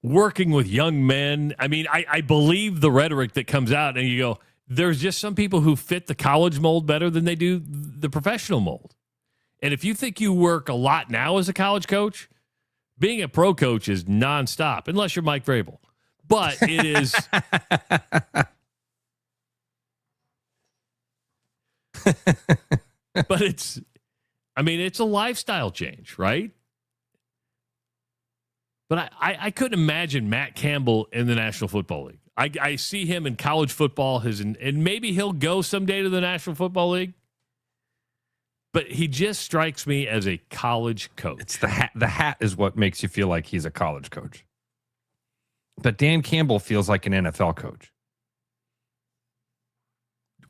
working with young men. I mean, I believe the rhetoric that comes out, and you go, there's just some people who fit the college mold better than they do the professional mold. And if you think you work a lot now as a college coach, being a pro coach is nonstop, unless you're Mike Vrabel. But it is... But it's a lifestyle change, right? But I couldn't imagine Matt Campbell in the National Football League. I see him in college football, and maybe he'll go someday to the National Football League. But he just strikes me as a college coach. It's the hat. The hat is what makes you feel like he's a college coach. But Dan Campbell feels like an NFL coach.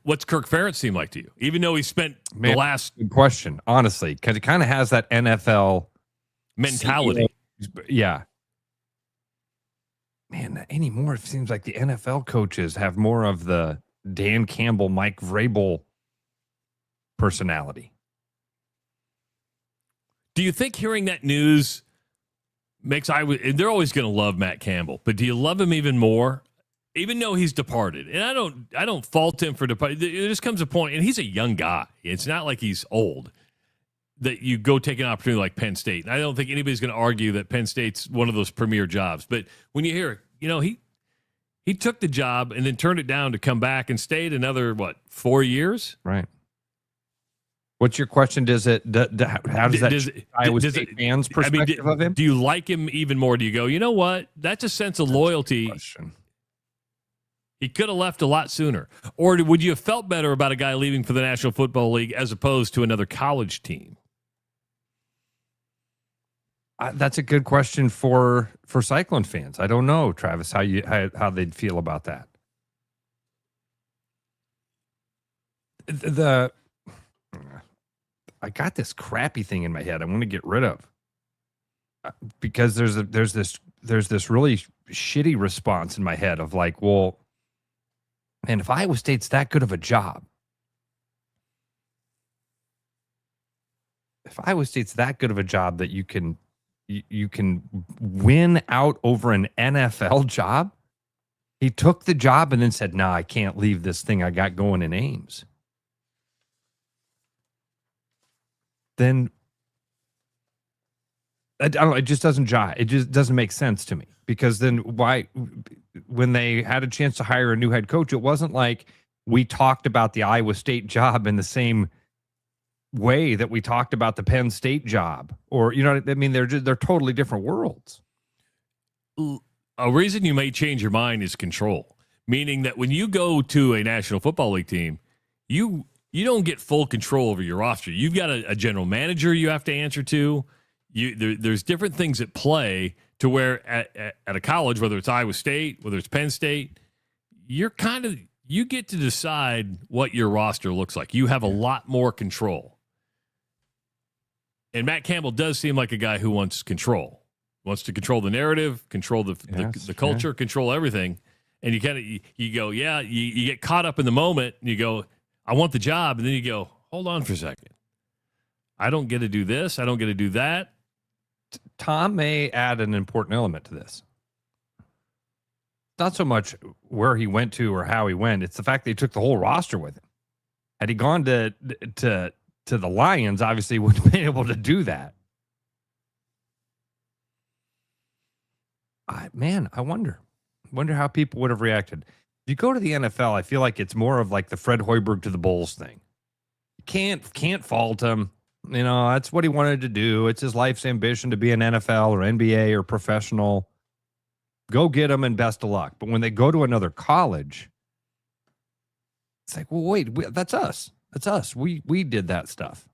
What's Kirk Ferentz seem like to you? Even though he spent the last... Good question, honestly, because he kind of has that NFL mentality. CEO. Yeah. Man, anymore, it seems like the NFL coaches have more of the Dan Campbell, Mike Vrabel personality. Do you think hearing that news makes they're always going to love Matt Campbell, but do you love him even more? Even though he's departed, and I don't fault him for departing. There just comes a point, and he's a young guy. It's not like he's old, that you go take an opportunity like Penn State. And I don't think anybody's going to argue that Penn State's one of those premier jobs. But when you hear, he took the job and then turned it down to come back and stayed another 4 years? Right. What's your question? How does that Iowa State fans' perspective of him? Do you like him even more? Do you go, you know what? That's a sense of loyalty. He could have left a lot sooner. Or would you have felt better about a guy leaving for the National Football League as opposed to another college team? That's a good question for Cyclone fans. I don't know, Travis, how they'd feel about that. I got this crappy thing in my head I want to get rid of because there's this really shitty response in my head of like, well, man, if Iowa State's that good of a job, that you can win out over an NFL job. He took the job and then said, "Nah, I can't leave this thing I got going in Ames." Then I don't know, it just doesn't jive. It just doesn't make sense to me, because then why, when they had a chance to hire a new head coach, it wasn't like we talked about the Iowa State job in the same way that we talked about the Penn State job, or, you know what I mean? They're totally different worlds. A reason you may change your mind is control, meaning that when you go to a National Football League team, you don't get full control over your roster. You've got a general manager you have to answer to. There's different things at play to where at a college, whether it's Iowa State, whether it's Penn State, you get to decide what your roster looks like. You have a lot more control. And Matt Campbell does seem like a guy who wants control. Wants to control the narrative, control the culture, control everything. And you go, yeah, you get caught up in the moment and you go, I want the job. And then you go, hold on for a second. I don't get to do this. I don't get to do that. Tom may add an important element to this. Not so much where he went to or how he went. It's the fact that he took the whole roster with him. Had he gone to the Lions, obviously he wouldn't have been able to do that. I wonder how people would have reacted. If you go to the NFL, I feel like it's more of like the Fred Hoiberg to the Bulls thing. You can't fault him. You know, that's what he wanted to do. It's his life's ambition to be an NFL or NBA or professional. Go get him and best of luck. But when they go to another college, it's like, well, wait, that's us. That's us. We did that stuff.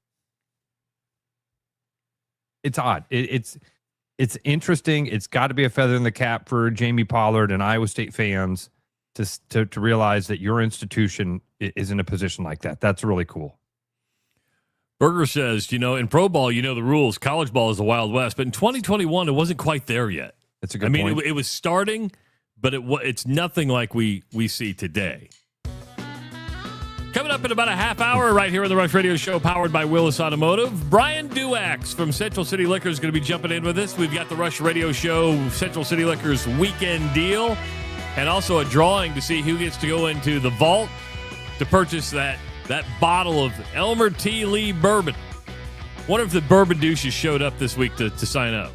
It's odd. It's interesting. It's got to be a feather in the cap for Jamie Pollard and Iowa State fans to realize that your institution is in a position like that. That's really cool. Berger says, in pro ball, the rules. College ball is the Wild West. But in 2021, it wasn't quite there yet. That's a good point. It was starting, but it's nothing like we see today. Coming up in about a half hour right here on the Rush Radio Show, powered by Willis Automotive, Brian Duax from Central City Liquor is going to be jumping in with us. We've got the Rush Radio Show Central City Liquor's weekend deal, and also a drawing to see who gets to go into the vault to purchase that bottle of Elmer T. Lee bourbon. Wonder if the bourbon douches showed up this week to sign up.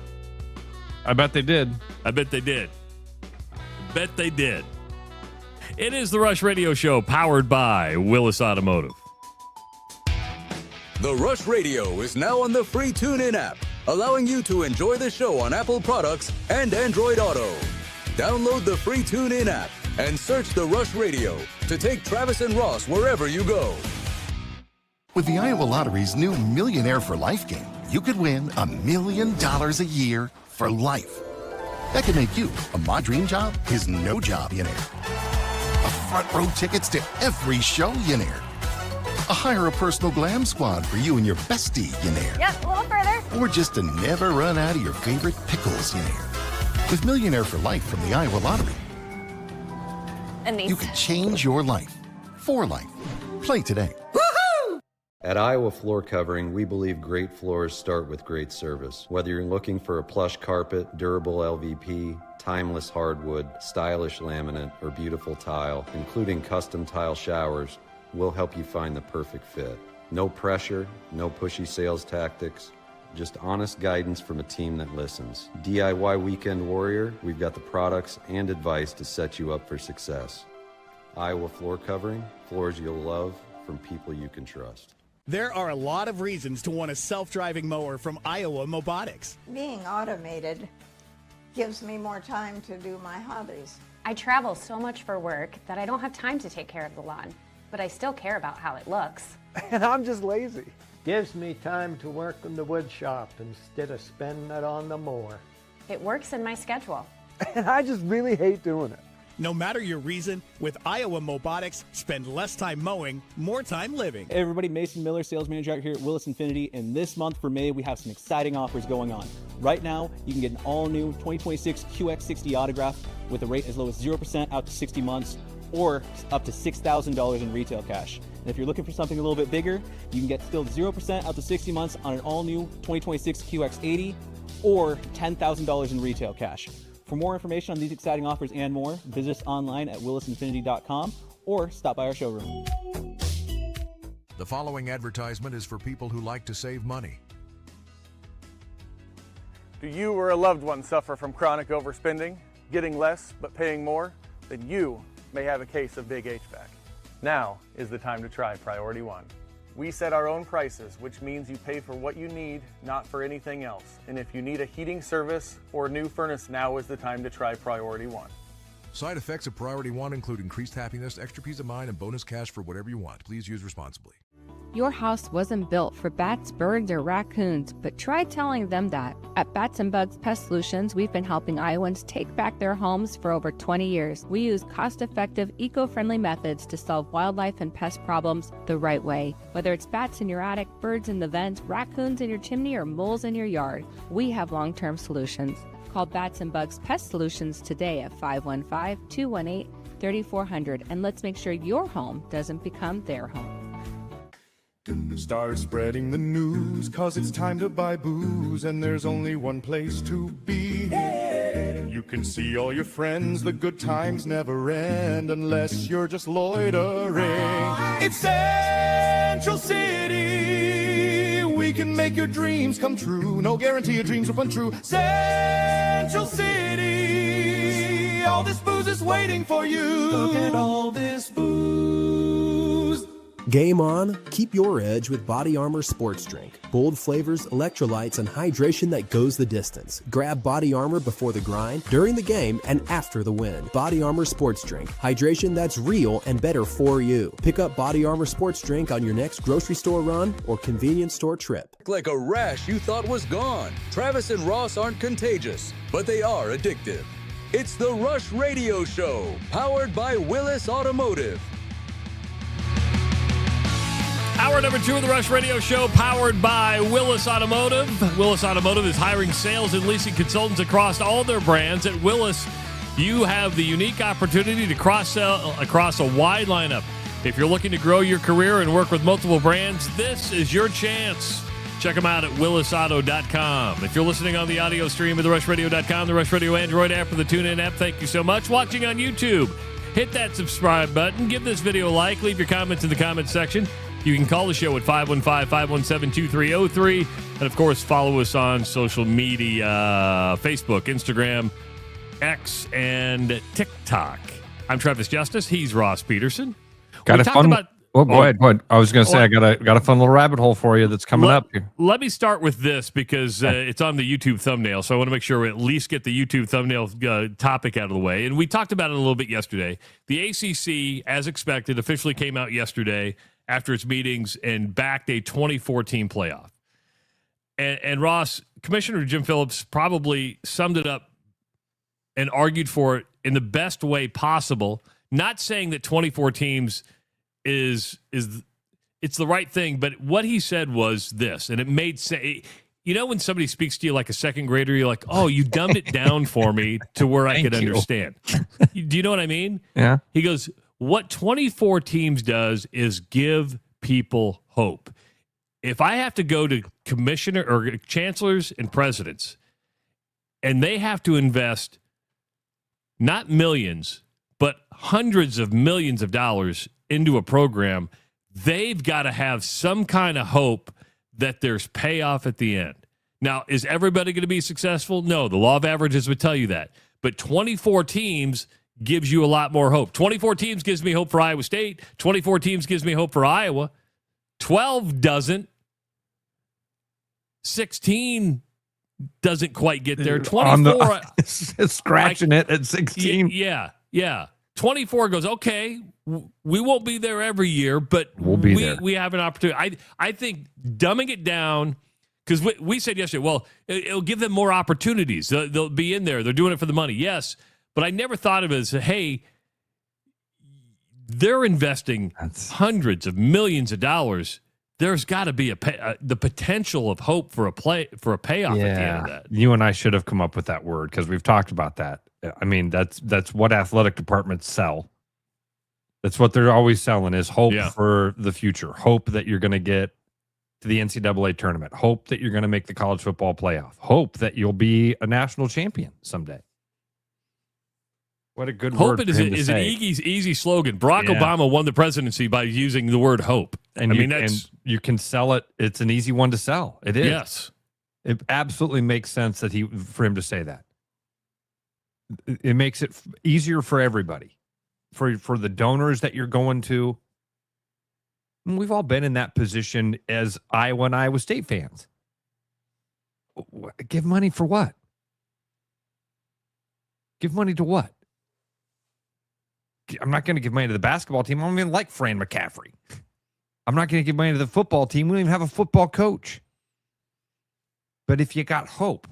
I bet they did. It is the Rush Radio Show, powered by Willis Automotive. The Rush Radio is now on the free TuneIn app, allowing you to enjoy the show on Apple products and Android Auto. Download the free TuneIn app and search the Rush Radio to take Travis and Ross wherever you go. With the Iowa Lottery's new Millionaire for Life game, you could win $1 million a year for life. That could make you my dream job is no job, front row tickets to every show, hire a personal glam squad for you and your bestie, Yep, a little further. Or just to never run out of your favorite pickles, With Millionaire for Life from the Iowa Lottery, And these. you can change your life for life. Play today. At Iowa Floor Covering, we believe great floors start with great service. Whether you're looking for a plush carpet, durable LVP, timeless hardwood, stylish laminate, or beautiful tile, including custom tile showers, we'll help you find the perfect fit. No pressure, no pushy sales tactics, just honest guidance from a team that listens. DIY Weekend Warrior, we've got the products and advice to set you up for success. Iowa Floor Covering, floors you'll love from people you can trust. There are a lot of reasons to want a self-driving mower from Iowa Mobotics. Being automated gives me more time to do my hobbies. I travel so much for work that I don't have time to take care of the lawn, but I still care about how it looks. And I'm just lazy. Gives me time to work in the wood shop instead of spending it on the mower. It works in my schedule. And I just really hate doing it. No matter your reason, with Iowa Mobotics, spend less time mowing, more time living. Hey everybody, Mason Miller, sales manager out here at Willis Infinity, and this month for May, we have some exciting offers going on. Right now, you can get an all-new 2026 QX60 Autograph with a rate as low as 0% out to 60 months, or up to $6,000 in retail cash. And if you're looking for something a little bit bigger, you can get still 0% out to 60 months on an all-new 2026 QX80, or $10,000 in retail cash. For more information on these exciting offers and more, visit us online at willisinfinity.com or stop by our showroom. The following advertisement is for people who like to save money. Do you or a loved one suffer from chronic overspending, getting less but paying more? Then you may have a case of big HVAC. Now is the time to try Priority One. We set our own prices, which means you pay for what you need, not for anything else. And if you need a heating service or a new furnace, now is the time to try Priority One. Side effects of Priority One include increased happiness, extra peace of mind, and bonus cash for whatever you want. Please use responsibly. Your house wasn't built for bats, birds, or raccoons, but try telling them that. At Bats and Bugs Pest Solutions, we've been helping Iowans take back their homes for over 20 years. We use cost-effective, eco-friendly methods to solve wildlife and pest problems the right way. Whether it's bats in your attic, birds in the vents, raccoons in your chimney, or moles in your yard, we have long-term solutions. Call Bats and Bugs Pest Solutions today at 515-218-3400, and let's make sure your home doesn't become their home. Start spreading the news, cause it's time to buy booze, and there's only one place to be. You can see all your friends, the good times never end unless you're just loitering. It's Central City, we can make your dreams come true. No guarantee your dreams will come true. Central City, all this booze is waiting for you. Look at all this booze. Game on, keep your edge with Body Armor Sports Drink. Bold flavors, electrolytes, and hydration that goes the distance. Grab Body Armor before the grind, during the game, and after the win. Body Armor Sports Drink. Hydration that's real and better for you. Pick up Body Armor Sports Drink on your next grocery store run or convenience store trip. Like a rash you thought was gone. Travis and Ross aren't contagious, but they are addictive. It's the Rush Radio Show, powered by Willis Automotive. Hour number 2 of the Rush Radio Show, powered by Willis Automotive. Willis Automotive is hiring sales and leasing consultants across all their brands. At Willis, you have the unique opportunity to cross-sell across a wide lineup. If you're looking to grow your career and work with multiple brands, this is your chance. Check them out at willisauto.com. If you're listening on the audio stream at therushladio.com, the Rush Radio Android app, or the TuneIn app, thank you so much. Watching on YouTube, hit that subscribe button. Give this video a like. Leave your comments in the comments section. You can call the show at 515-517-2303. And, of course, follow us on social media, Facebook, Instagram, X, and TikTok. I'm Travis Justice. He's Ross Peterson. Go ahead. I was going to say, I got a fun little rabbit hole for you that's coming up here. Let me start with this because it's on the YouTube thumbnail, so I want to make sure we at least get the YouTube thumbnail topic out of the way. And we talked about it a little bit yesterday. The ACC, as expected, officially came out yesterday after its meetings and backed a 2014 playoff. And Ross, Commissioner Jim Phillips probably summed it up and argued for it in the best way possible, not saying that 24 teams is it's the right thing, but what he said was this, and it made sense. You know, when somebody speaks to you like a second grader, you're like, oh, you dumbed it down for me to where I could understand. Do you know what I mean? Yeah. He goes, what 24 teams does is give people hope. If I have to go to commissioner or chancellors and presidents, and they have to invest not millions, but hundreds of millions of dollars into a program, they've got to have some kind of hope that there's payoff at the end. Now, is everybody going to be successful? No, the law of averages would tell you that. But 24 teams gives you a lot more hope. 24 teams gives me hope for Iowa State. 24 teams gives me hope for Iowa. 12 doesn't. 16 doesn't quite get there. 24 scratching it at 16. Yeah. Yeah. 24 goes, okay, we won't be there every year, but we'll be there. We have an opportunity. I think dumbing it down, because we said yesterday, well, it'll give them more opportunities. They'll be in there. They're doing it for the money. Yes, but I never thought of it as, hey, they're investing hundreds of millions of dollars. There's got to be the potential of hope for a payoff at the end of that. You and I should have come up with that word because we've talked about that. I mean, that's what athletic departments sell. That's what they're always selling is hope for the future. Hope that you're going to get to the NCAA tournament. Hope that you're going to make the college football playoff. Hope that you'll be a national champion someday. What a good word for him to say. Hope is an easy slogan. Barack Obama won the presidency by using the word hope. And you can sell it. It's an easy one to sell. It is. Yes. It absolutely makes sense for him to say that. It makes it easier for everybody, for the donors that you're going to. And we've all been in that position as Iowa and Iowa State fans. Give money for what? Give money to what? I'm not going to give money to the basketball team. I don't even like Fran McCaffrey. I'm not going to give money to the football team. We don't even have a football coach. But if you got hope,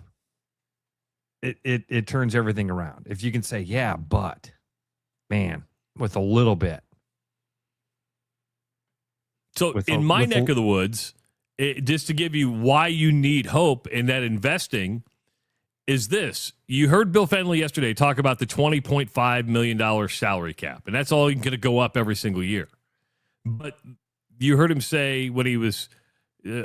it turns everything around. If you can say, yeah, but, man, with a little bit. So in my neck of the woods, just to give you why you need hope in that investing is this. You heard Bill Fenley yesterday talk about the $20.5 million salary cap, and that's all going to go up every single year. But you heard him say when he was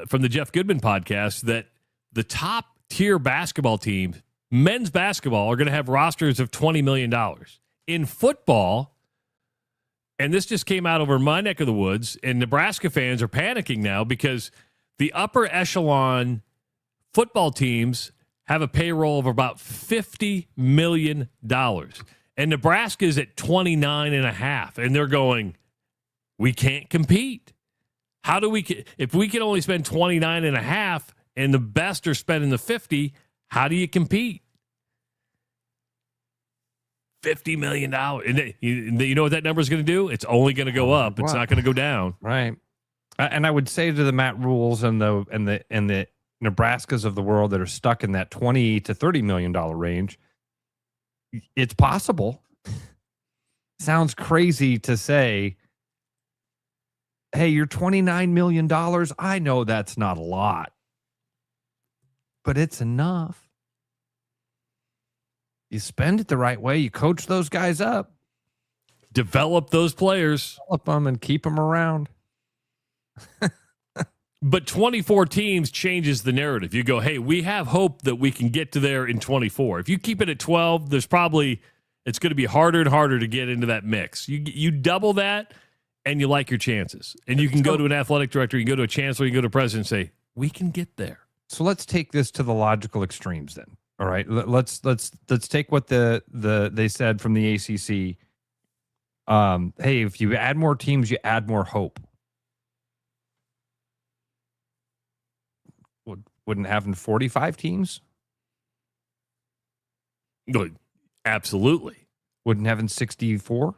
from the Jeff Goodman podcast that the top tier basketball teams, men's basketball, are going to have rosters of $20 million. In football, and this just came out over my neck of the woods, and Nebraska fans are panicking now because the upper echelon football teams have a payroll of about $50 million. And Nebraska is at 29.5, and they're going, we can't compete. How do if we can only spend 29.5 and the best are spending the 50, how do you compete? $50 million. And you know what that number is going to do? It's only going to go up. It's not going to go down. Right. And I would say to the Matt Rules and the Nebraskas of the world that are stuck in that $20 to $30 million range, it's possible. Sounds crazy to say, hey, you're $29 million. I know that's not a lot, but it's enough. You spend it the right way. You coach those guys up. Develop those players. Develop them and keep them around. But 24 teams changes the narrative. You go, hey, we have hope that we can get to there in 24. If you keep it at 12, it's going to be harder and harder to get into that mix. You double that, and you like your chances. And you can go to an athletic director, you can go to a chancellor, you can go to a president and say, we can get there. So let's take this to the logical extremes then. All right, let's take what they said from the ACC. Hey, if you add more teams, you add more hope. Wouldn't having 45 teams? Absolutely. Wouldn't having 64?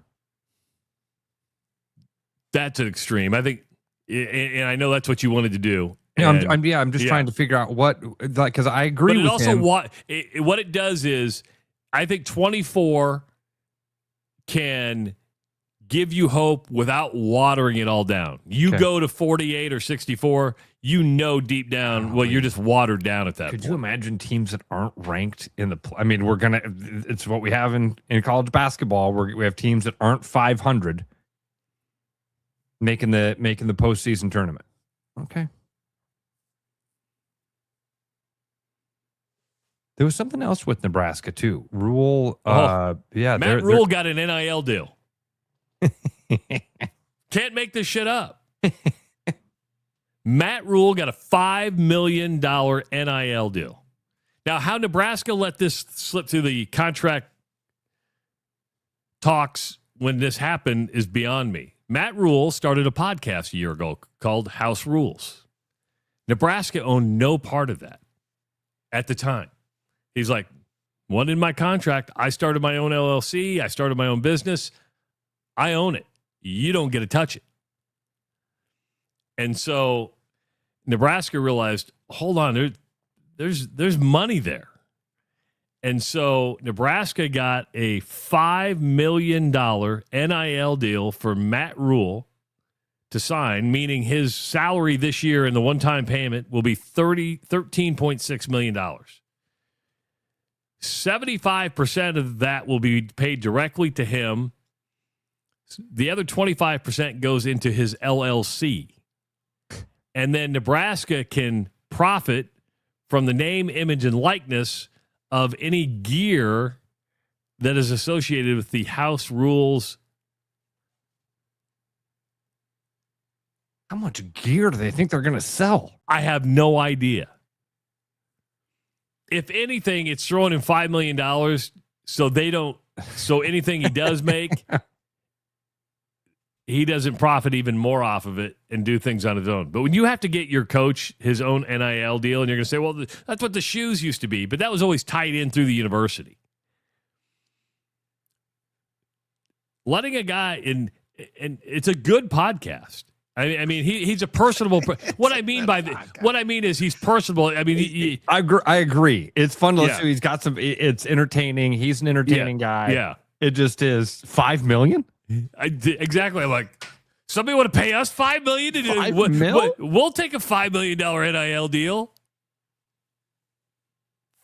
That's an extreme. I think, and I know that's what you wanted to do. Yeah, I'm just trying to figure out what, because I agree with him. What it does is, I think 24 can give you hope without watering it all down. You go to 48 or 64, you know deep down, you're just watered down at that point. Could you imagine teams that aren't ranked in the? I mean, it's what we have in college basketball. We have teams that aren't 500 making the postseason tournament. Okay. There was something else with Nebraska too. Rule, Matt Rule got an NIL deal. Can't make this shit up. Matt Rule got a $5 million NIL deal. Now, how Nebraska let this slip through the contract talks when this happened is beyond me. Matt Rule started a podcast a year ago called House Rules. Nebraska owned no part of that at the time. He's like, One in my contract. I started my own LLC. I started my own business. I own it. You don't get to touch it. And so Nebraska realized, hold on, there's money there. And so Nebraska got a $5 million NIL deal for Matt Rule to sign, meaning his salary this year and the one-time payment will be $13.6 million. 75% of that will be paid directly to him. The other 25% goes into his LLC. And then Nebraska can profit from the name, image, and likeness of any gear that is associated with the house rules. How much gear do they think they're going to sell? I have no idea. If anything, it's throwing in $5 million so anything he does make, he doesn't profit even more off of it and do things on his own. But when you have to get your coach his own NIL deal, and you're going to say, well, that's what the shoes used to be, but that was always tied in through the university. Letting a guy in, and it's a good podcast. I mean, he's a personable. What I mean is he's personable. I mean, I agree. It's fun to listen to. He's got some. It's entertaining. He's an entertaining guy. Yeah. It just is $5 million. Exactly. I'm like, somebody want to pay us $5 million? $5 million? We'll take a $5 million NIL deal.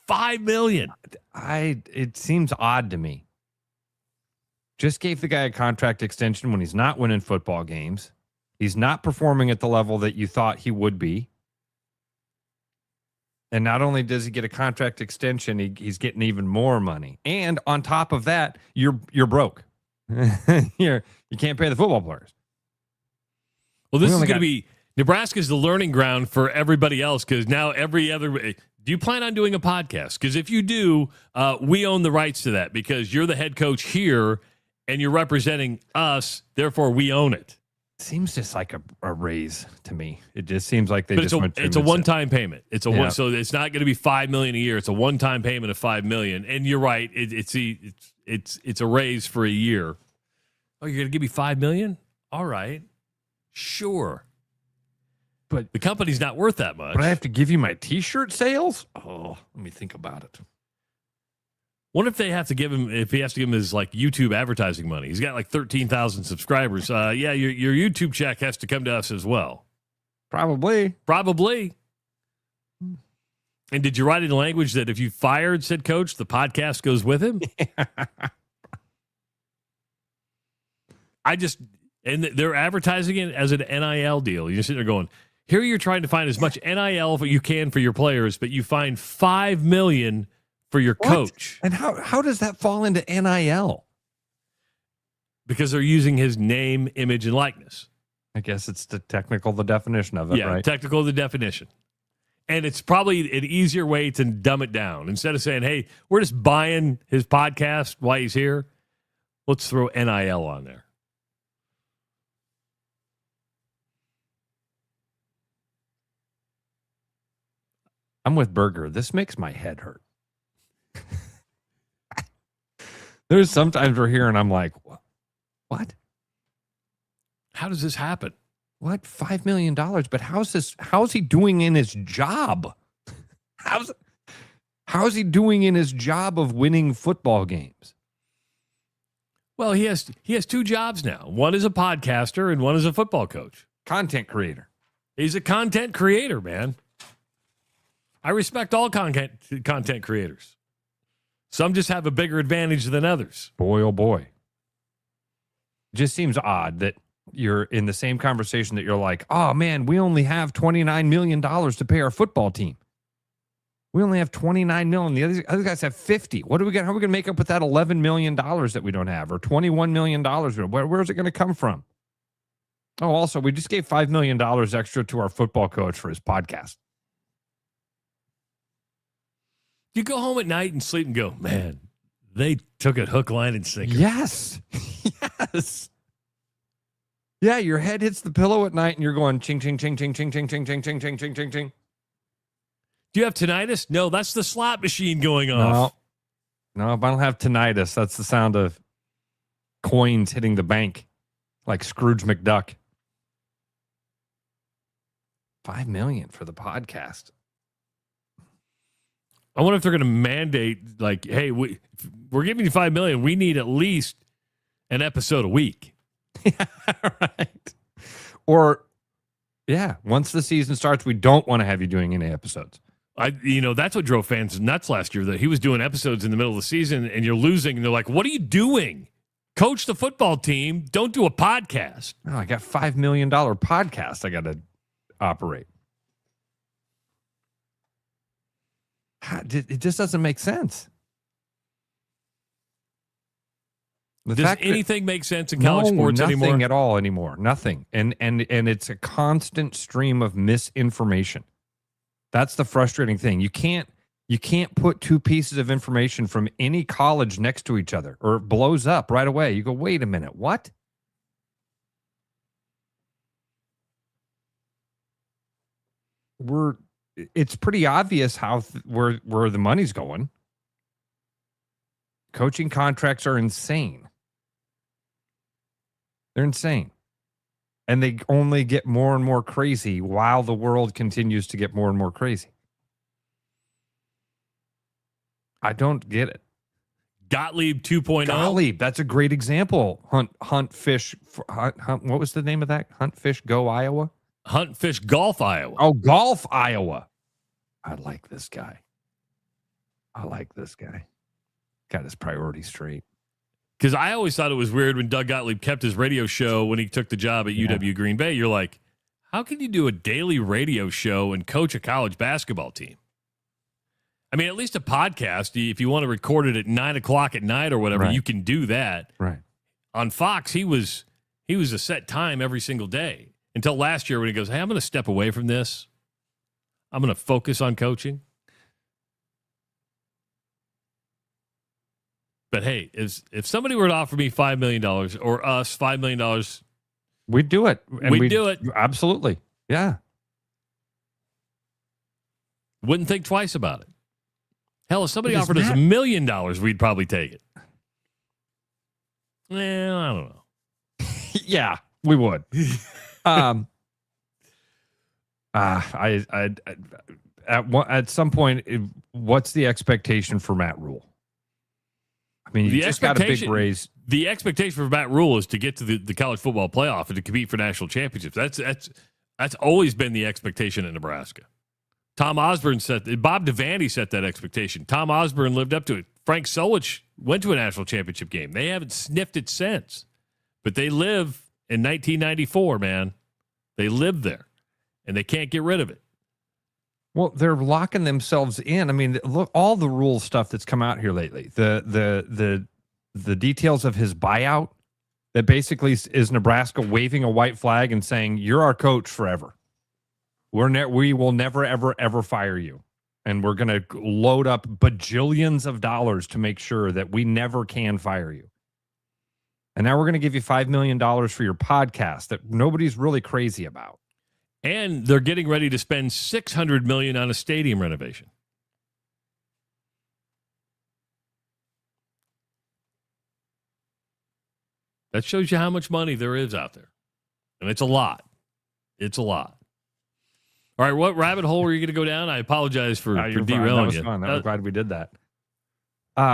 $5 million. It seems odd to me. Just gave the guy a contract extension when he's not winning football games. He's not performing at the level that you thought he would be. And not only does he get a contract extension, he's getting even more money. And on top of that, you're broke. You can't pay the football players. Well, this is going to be Nebraska's the learning ground for everybody else, because now every other. Do you plan on doing a podcast? Because if you do, we own the rights to that, because you're the head coach here and you're representing us. Therefore, we own it. Seems just like a raise to me. It just seems like they but just went. It's a one-time payment. It's a so it's not going to be $5 million a year. It's a one-time payment of $5 million. And you're right. It's a raise for a year. Oh, you're going to give me $5 million? All right, sure. But the company's not worth that much. But I have to give you my T-shirt sales. Oh, let me think about it. What if they have to give him? If he has to give him his like YouTube advertising money? He's got like 13,000 subscribers. Yeah, your YouTube check has to come to us as well. Probably. And did you write in language that if you fired said coach, the podcast goes with him? And they're advertising it as an NIL deal. You're sitting there going, here you're trying to find as much NIL you can for your players, but you find $5 million for your coach. And how does that fall into NIL? Because they're using his name, image, and likeness. I guess it's the definition of it, yeah, right? Technical, the definition. And it's probably an easier way to dumb it down. Instead of saying, hey, we're just buying his podcast while he's here, let's throw NIL on there. I'm with Berger. This makes my head hurt. There's sometimes we're here and I'm like, what? How does this happen? What? $5 million? But how's he doing in his job? How's he doing in his job of winning football games? Well, he has two jobs now. One is a podcaster and one is a football coach. Content creator. He's a content creator, man. I respect all content creators. Some just have a bigger advantage than others. Boy, oh boy. It just seems odd that you're in the same conversation that you're like, oh man, we only have $29 million to pay our football team. We only have $29 million. The other guys have $50. What do we got? How are we going to make up with that $11 million that we don't have, or $21 million? Where's it going to come from? Oh, also, we just gave $5 million extra to our football coach for his podcast. You go home at night and sleep and go, man, they took it hook, line, and sinker. Yes. Yes. Yeah, your head hits the pillow at night and you're going ching, ching, ching, ching, ching, ching, ching, ching, ching, ching, ching, ching, ching. Do you have tinnitus? No, that's the slot machine going off. No, if I don't have tinnitus, that's the sound of coins hitting the bank, like Scrooge McDuck. $5 million for the podcast. I wonder if they're going to mandate, like, hey, we're giving you $5 million. We need at least an episode a week. Right. Or, yeah, once the season starts, we don't want to have you doing any episodes. That's what drove fans nuts last year, that he was doing episodes in the middle of the season and you're losing. And they're like, what are you doing? Coach the football team. Don't do a podcast. Oh, I got $5 million podcast I got to operate. It just doesn't make sense. Does anything make sense in college sports anymore? Nothing at all anymore. Nothing. And it's a constant stream of misinformation. That's the frustrating thing. You can't put two pieces of information from any college next to each other, or it blows up right away. You go, wait a minute, what? It's pretty obvious where the money's going. Coaching contracts are insane. They're insane. And they only get more and more crazy while the world continues to get more and more crazy. I don't get it. Gottlieb 2.0. Gottlieb, that's a great example. Hunt Fish. What was the name of that? Hunt Fish Go Iowa? Hunt Fish Golf Iowa. Oh, Golf Iowa. I like this guy. Got his priorities straight. Because I always thought it was weird when Doug Gottlieb kept his radio show when he took the job at UW Green Bay. You're like, how can you do a daily radio show and coach a college basketball team? I mean, at least a podcast, if you want to record it at 9 o'clock at night or whatever, you can do that. Right. On Fox, he was a set time every single day until last year when he goes, hey, I'm going to step away from this. I'm going to focus on coaching. But hey, if somebody were to offer me $5 million or us $5 million, we'd do it. We'd do it. Absolutely. Yeah. Wouldn't think twice about it. Hell, if somebody offered us $1 million, we'd probably take it. Well, I don't know. Yeah, we would. At some point, what's the expectation for Matt Rule? I mean, you just got a big raise. The expectation for Matt Rule is to get to the college football playoff and to compete for national championships. That's always been the expectation in Nebraska. Tom Osborne Bob Devaney set that expectation. Tom Osborne lived up to it. Frank Solich went to a national championship game. They haven't sniffed it since, but they live in 1994, man. They live there, and they can't get rid of it. Well, they're locking themselves in. I mean, look, all the Rule stuff that's come out here lately. The details of his buyout, that basically is Nebraska waving a white flag and saying, "You're our coach forever. We will never, ever, ever fire you, and we're going to load up bajillions of dollars to make sure that we never can fire you. And now we're going to give you $5 million for your podcast that nobody's really crazy about." And they're getting ready to spend $600 million on a stadium renovation. That shows you how much money there is out there. And it's a lot. It's a lot. All right, what rabbit hole were you going to go down? I apologize for derailing that was you. Fun. I'm glad we did that.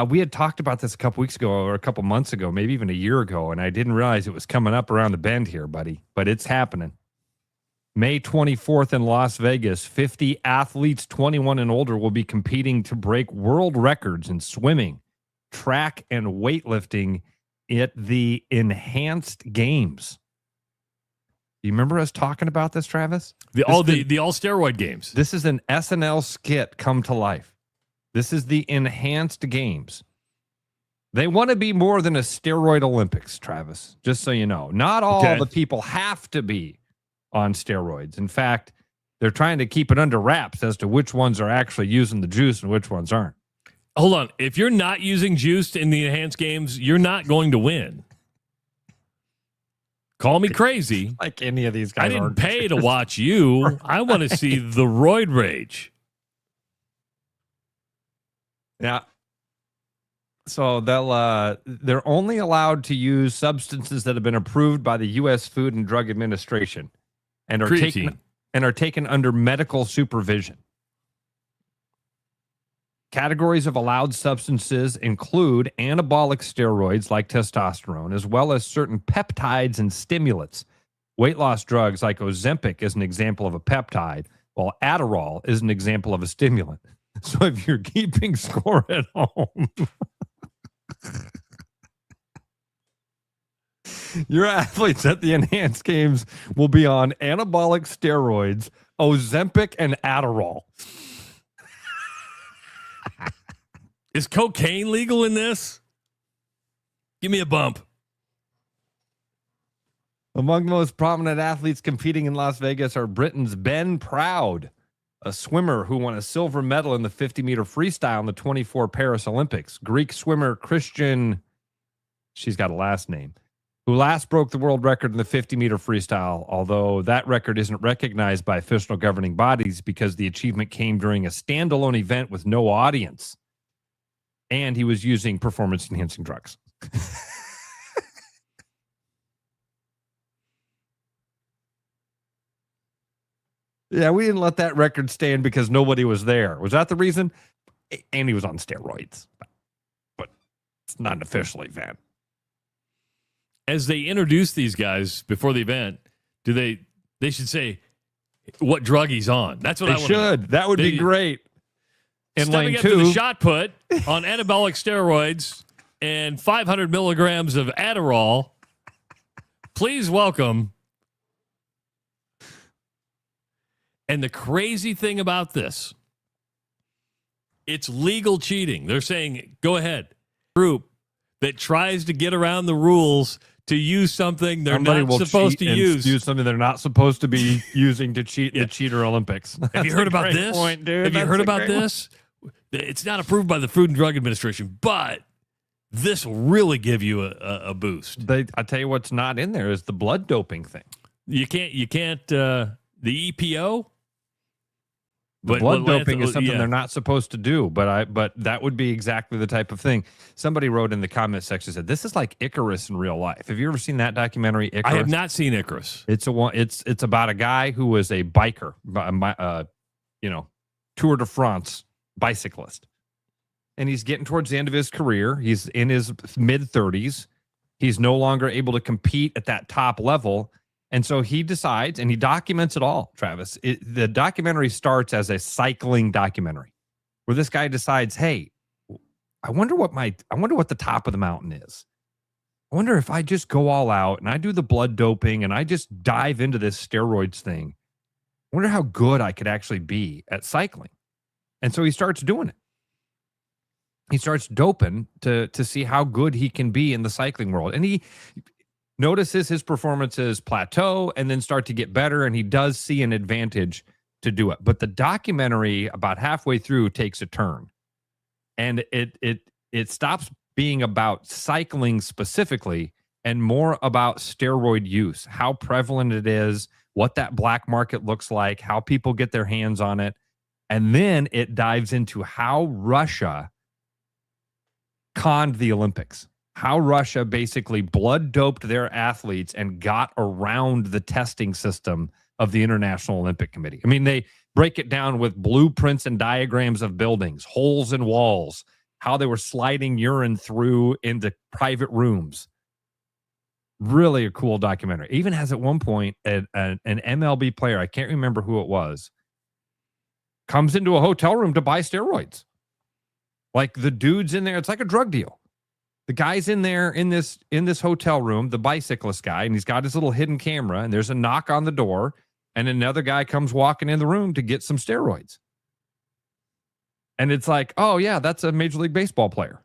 We had talked about this a couple weeks ago or a couple months ago, maybe even a year ago, and I didn't realize it was coming up around the bend here, buddy. But it's happening. May 24th in Las Vegas, 50 athletes 21 and older will be competing to break world records in swimming, track, and weightlifting at the Enhanced Games. Do you remember us talking about this, Travis? The all steroid games. This is an SNL skit come to life. This is the Enhanced Games. They want to be more than a steroid Olympics, Travis, just so you know. Not all the people have to be on steroids. In fact, they're trying to keep it under wraps as to which ones are actually using the juice and which ones aren't. Hold on. If you're not using juice in the Enhanced Games, you're not going to win. Call me crazy. Like any of these guys. I didn't pay to watch you. I want to see the roid rage. Now, So they're only allowed to use substances that have been approved by the U.S. Food and Drug Administration and are taken under medical supervision. Categories of allowed substances include anabolic steroids like testosterone, as well as certain peptides and stimulants. Weight loss drugs like Ozempic is an example of a peptide, while Adderall is an example of a stimulant. So if you're keeping score at home, your athletes at the Enhanced Games will be on anabolic steroids, Ozempic, and Adderall. Is cocaine legal in this? Give me a bump. Among the most prominent athletes competing in Las Vegas are Britain's Ben Proud, a swimmer who won a silver medal in the 50-meter freestyle in the 24 Paris Olympics. Greek swimmer Christian, she's got a last name, who last broke the world record in the 50-meter freestyle, although that record isn't recognized by official governing bodies because the achievement came during a standalone event with no audience. And he was using performance-enhancing drugs. Yeah, we didn't let that record stand because nobody was there. Was that the reason? And he was on steroids. But it's not an official event. As they introduce these guys before the event, they should say what drug he's on. That's what They I want to know. should. That would be great. In Stepping lane up to two, the shot put on anabolic steroids and 500 milligrams of Adderall. Please welcome. And the crazy thing about this, it's legal cheating. They're saying, go ahead. Group that tries to get around the rules to use something they're somebody not will supposed to cheat and use. something they're not supposed to be using to cheat in the Cheater Olympics. Have you heard about this? Point, dude. Have you That's heard a about great this? It's not approved by the Food and Drug Administration, but this will really give you a boost. I tell you what's not in there is the blood doping thing. You can't. The EPO. Blood doping is something they're not supposed to do, but that would be exactly the type of thing. Somebody wrote in the comment section, said this is like Icarus in real life. Have you ever seen that documentary, Icarus? I have not seen Icarus. It's about a guy who was a biker, Tour de France bicyclist, and he's getting towards the end of his career. He's in his mid-30s. He's no longer able to compete at that top level. And so he decides, and he documents it all, Travis. The documentary starts as a cycling documentary where this guy decides, hey, I wonder what the top of the mountain is. I wonder if I just go all out and I do the blood doping and I just dive into this steroids thing. I wonder how good I could actually be at cycling. And so he starts doing it. He starts doping to see how good he can be in the cycling world. And he notices his performances plateau and then start to get better, and he does see an advantage to do it. But the documentary about halfway through takes a turn, and it stops being about cycling specifically and more about steroid use, how prevalent it is, what that black market looks like, how people get their hands on it. And then it dives into how Russia conned the Olympics. How Russia basically blood doped their athletes and got around the testing system of the International Olympic Committee. I mean, they break it down with blueprints and diagrams of buildings, holes in walls, how they were sliding urine through into private rooms. Really a cool documentary. It even has at one point an MLB player, I can't remember who it was, comes into a hotel room to buy steroids. Like the dude's in there, it's like a drug deal. The guy's in there in this hotel room, the bicyclist guy, and he's got his little hidden camera, and there's a knock on the door, and another guy comes walking in the room to get some steroids. And it's like, oh, yeah, that's a Major League Baseball player.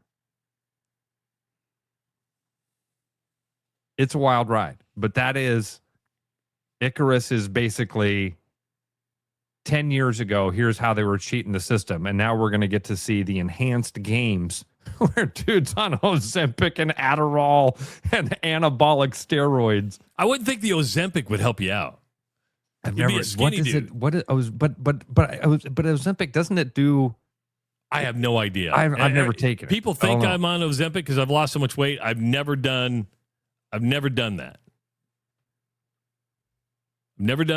It's a wild ride. But that is, Icarus is basically 10 years ago, here's how they were cheating the system. And now we're going to get to see the enhanced games where dudes on Ozempic and Adderall and anabolic steroids. I wouldn't think the Ozempic would help you out. I've You'd never. be a skinny dude. But Ozempic, doesn't it do I have no idea. I've never taken it. People think I'm on Ozempic because I've lost so much weight. I've never done that. I've never done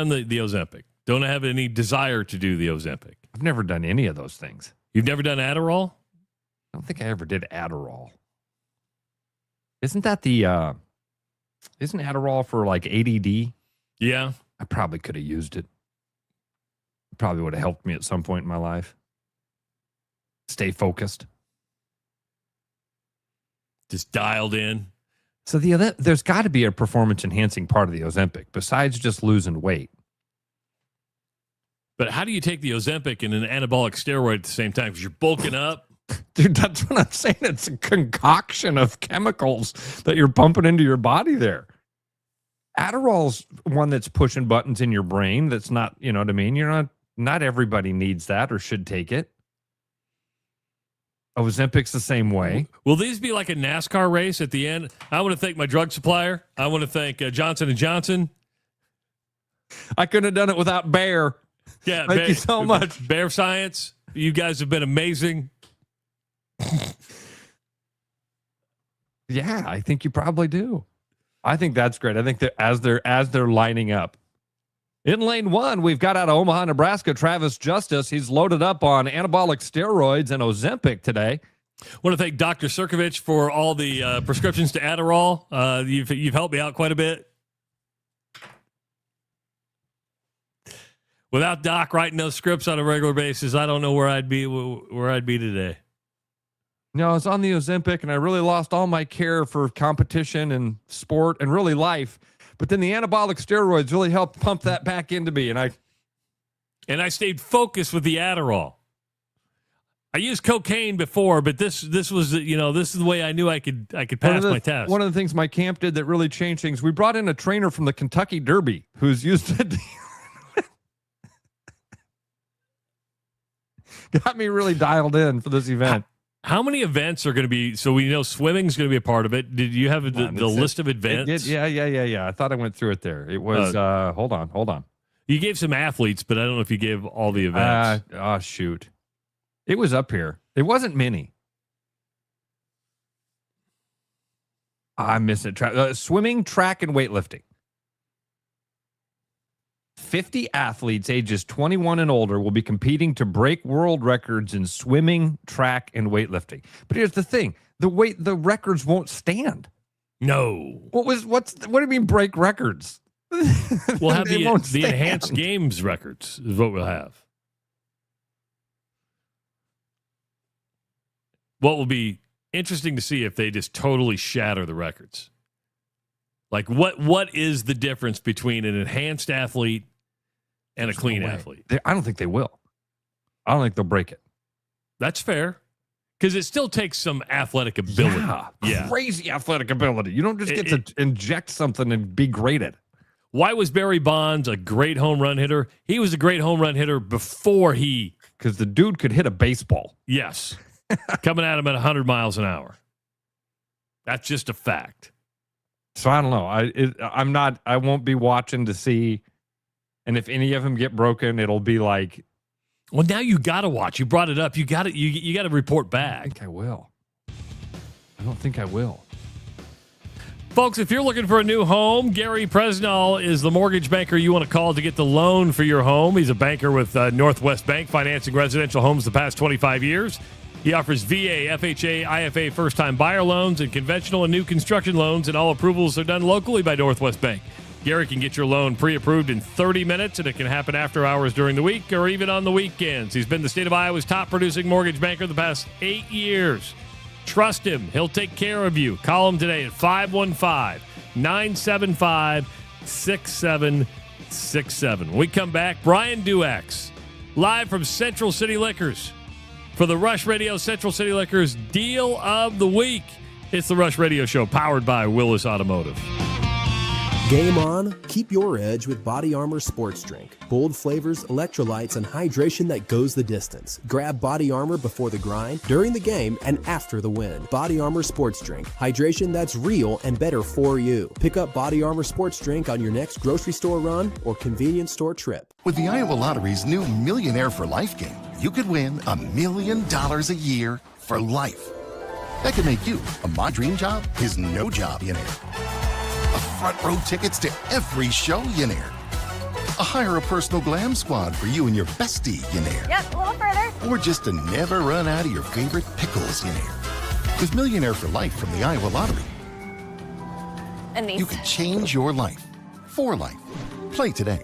the Ozempic. Don't have any desire to do the Ozempic. I've never done any of those things. You've never done Adderall? I don't think I ever did Adderall. Isn't that isn't Adderall for like ADD? Yeah. I probably could have used it. Probably would have helped me at some point in my life. Stay focused. Just dialed in. So there's got to be a performance-enhancing part of the Ozempic besides just losing weight. But how do you take the Ozempic and an anabolic steroid at the same time? Because you're bulking up. Dude, that's what I'm saying. It's a concoction of chemicals that you're pumping into your body there. Adderall's one that's pushing buttons in your brain. That's not, you know what I mean? Not everybody needs that or should take it. Ozempic's the same way. Will these be like a NASCAR race at the end? I want to thank my drug supplier. I want to thank Johnson & Johnson. I couldn't have done it without Bayer. Yeah, Thank you so much. Bear Science. You guys have been amazing. Yeah, I think you probably do. I think that's great. I think that as they're lining up. In lane 1, we've got out of Omaha, Nebraska, Travis Justice. He's loaded up on anabolic steroids and Ozempic today. I want to thank Dr. Sirkovich for all the prescriptions to Adderall. You've helped me out quite a bit. Without Doc writing those scripts on a regular basis, I don't know where I'd be today. No, I was on the Ozempic, and I really lost all my care for competition and sport and really life. But then the anabolic steroids really helped pump that back into me, and I stayed focused with the Adderall. I used cocaine before, but this was, this is the way I knew I could pass my test. One of the things my camp did that really changed things, we brought in a trainer from the Kentucky Derby who's used it. Got me really dialed in for this event. How many events are going to be? So we know swimming's going to be a part of it. Did you have the list of events? Yeah. I thought I went through it there. It was, hold on. You gave some athletes, but I don't know if you gave all the events. Shoot. It was up here. It wasn't many. I missed it. Swimming, track, and weightlifting. 50 athletes ages 21 and older will be competing to break world records in swimming, track, and weightlifting. But here's the thing. The records won't stand. No. What do you mean break records? We'll have the enhanced games records is what we'll have. What will be interesting to see if they just totally shatter the records. Like what is the difference between an enhanced athlete and a clean athlete? I don't think they will. I don't think they'll break it. That's fair. Because it still takes some athletic ability. Yeah. Crazy athletic ability. You don't just get to inject something and be great at it. Why was Barry Bonds a great home run hitter? He was a great home run hitter before he... Because the dude could hit a baseball. Yes. Coming at him at 100 miles an hour. That's just a fact. So I don't know. I won't be watching to see. And if any of them get broken, it'll be like... Well, now you got to watch. You brought it up. You got to report back. I think I will. I don't think I will. Folks, if you're looking for a new home, Gary Presnall is the mortgage banker you want to call to get the loan for your home. He's a banker with Northwest Bank, financing residential homes the past 25 years. He offers VA, FHA, IFA first-time buyer loans and conventional and new construction loans, and all approvals are done locally by Northwest Bank. Gary can get your loan pre-approved in 30 minutes, and it can happen after hours during the week or even on the weekends. He's been the state of Iowa's top-producing mortgage banker the past 8 years. Trust him. He'll take care of you. Call him today at 515-975-6767. When we come back, Brian Duax, live from Central City Liquors for the Rush Radio Central City Liquors Deal of the Week. It's the Rush Radio Show, powered by Willis Automotive. Game on, keep your edge with Body Armor Sports Drink. Bold flavors, electrolytes, and hydration that goes the distance. Grab Body Armor before the grind, during the game, and after the win. Body Armor Sports Drink. Hydration that's real and better for you. Pick up Body Armor Sports Drink on your next grocery store run or convenience store trip. With the Iowa Lottery's new Millionaire for Life game, you could win $1 million a year for life. That could make you, my dream job is no job, you know. Front row tickets to every show, you know. Hire a personal glam squad for you and your bestie, you know. Yep, a little further. Or just to never run out of your favorite pickles, you know. With Millionaire for Life from the Iowa Lottery, And these. you can change your life for life. Play today.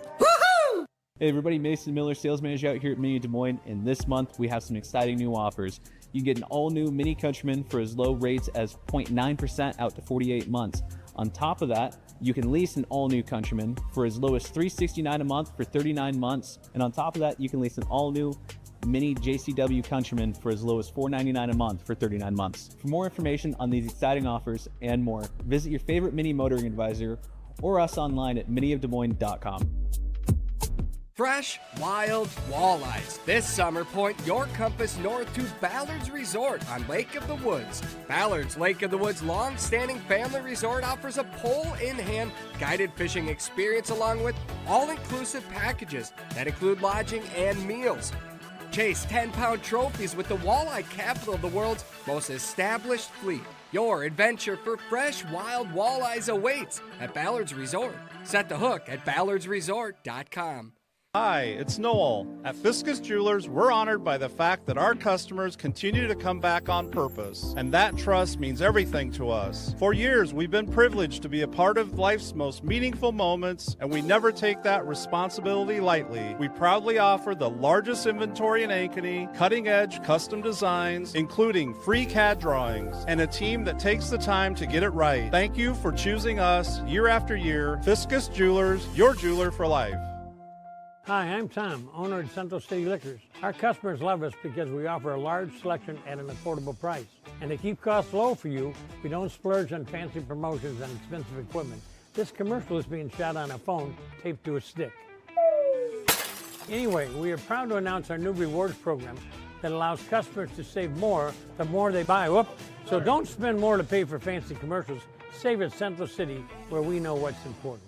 Hey everybody, Mason Miller, sales manager out here at Mini Des Moines, and this month we have some exciting new offers. You can get an all-new Mini Countryman for as low rates as 0.9% out to 48 months. On top of that, you can lease an all-new Countryman for as low as $369 a month for 39 months. And on top of that, you can lease an all-new Mini JCW Countryman for as low as $499 a month for 39 months. For more information on these exciting offers and more, visit your favorite Mini motoring advisor or us online at miniofdesmoines.com. Fresh, wild walleyes. This summer, point your compass north to Ballard's Resort on Lake of the Woods. Ballard's Lake of the Woods long-standing family resort offers a pole-in-hand guided fishing experience along with all-inclusive packages that include lodging and meals. Chase 10-pound trophies with the walleye capital of the world's most established fleet. Your adventure for fresh, wild walleyes awaits at Ballard's Resort. Set the hook at ballardsresort.com. Hi, it's Noel. At Fiskus Jewelers, we're honored by the fact that our customers continue to come back on purpose, and that trust means everything to us. For years, we've been privileged to be a part of life's most meaningful moments, and we never take that responsibility lightly. We proudly offer the largest inventory in Ankeny, cutting-edge custom designs, including free CAD drawings, and a team that takes the time to get it right. Thank you for choosing us year after year. Fiskus Jewelers, your jeweler for life. Hi, I'm Tom, owner of Central City Liquors. Our customers love us because we offer a large selection at an affordable price. And to keep costs low for you, we don't splurge on fancy promotions and expensive equipment. This commercial is being shot on a phone taped to a stick. Anyway, we are proud to announce our new rewards program that allows customers to save more the more they buy. Whoop. So don't spend more to pay for fancy commercials. Save at Central City, where we know what's important.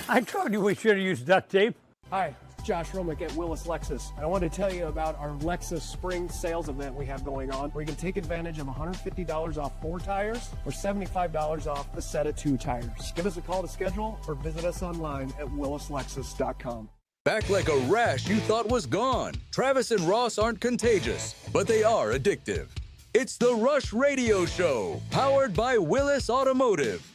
I told you we should have used duct tape. Hi, it's Josh Romick at Willis Lexus, and I want to tell you about our Lexus Spring Sales event we have going on, where you can take advantage of $150 off 4 tires or $75 off a set of 2 tires. Give us a call to schedule or visit us online at willislexus.com. Back like a rash you thought was gone. Travis and Ross aren't contagious, but they are addictive. It's the Rush Radio Show, powered by Willis Automotive.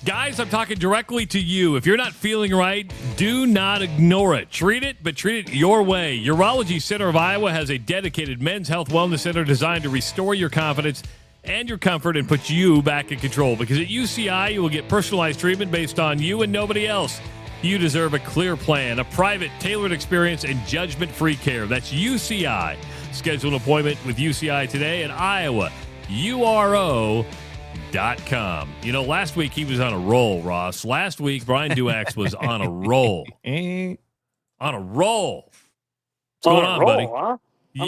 Guys, I'm talking directly to you. If you're not feeling right, do not ignore it. Treat it, but treat it your way. Urology Center of Iowa has a dedicated men's health wellness center designed to restore your confidence and your comfort and put you back in control. Because at UCI, you will get personalized treatment based on you and nobody else. You deserve a clear plan, a private, tailored experience, and judgment-free care. That's UCI. Schedule an appointment with UCI today at IowaURO.com. You know, last week he was on a roll, Ross. Last week, Brian Duax was on a roll. On a roll. What's going on, buddy? Huh?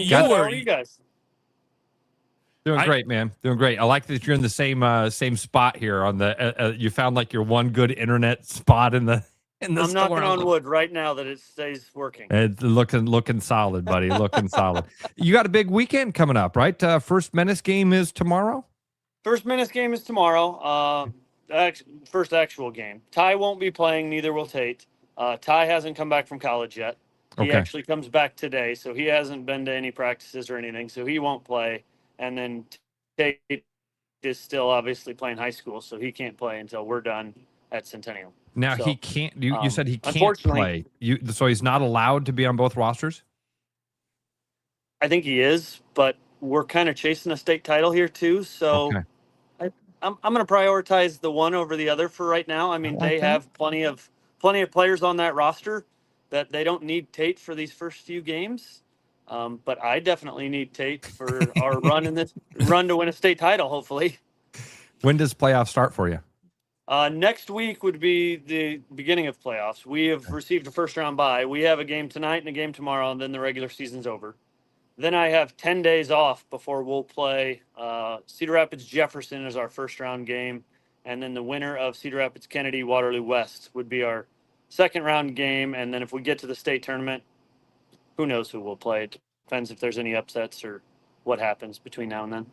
How are you guys? Doing great, man. Doing great. I like that you're in the same spot here on the. You found like your one good internet spot in the. I'm knocking on wood right now that it stays working. It's looking solid, buddy. Looking solid. You got a big weekend coming up, right? First Menace game is tomorrow. First Menace game is tomorrow. First actual game. Ty won't be playing. Neither will Tate. Ty hasn't come back from college yet. He actually comes back today, so he hasn't been to any practices or anything, so he won't play. And then Tate is still obviously playing high school, so he can't play until we're done at Centennial. Now So, he can't. You said he can't unfortunately, play. So he's not allowed to be on both rosters. I think he is, but we're kind of chasing a state title here too. So I'm going to prioritize the one over the other for right now. I mean, they have plenty of players on that roster that they don't need Tate for these first few games. But I definitely need Tate for our run to win a state title, hopefully. When does playoffs start for you? Next week would be the beginning of playoffs. We have received a first round bye. We have a game tonight and a game tomorrow, and then the regular season's over. Then I have 10 days off before we'll play Cedar Rapids Jefferson as our first round game. And then the winner of Cedar Rapids Kennedy Waterloo West would be our second round game. And then if we get to the state tournament, who knows who we'll play. It depends if there's any upsets or what happens between now and then.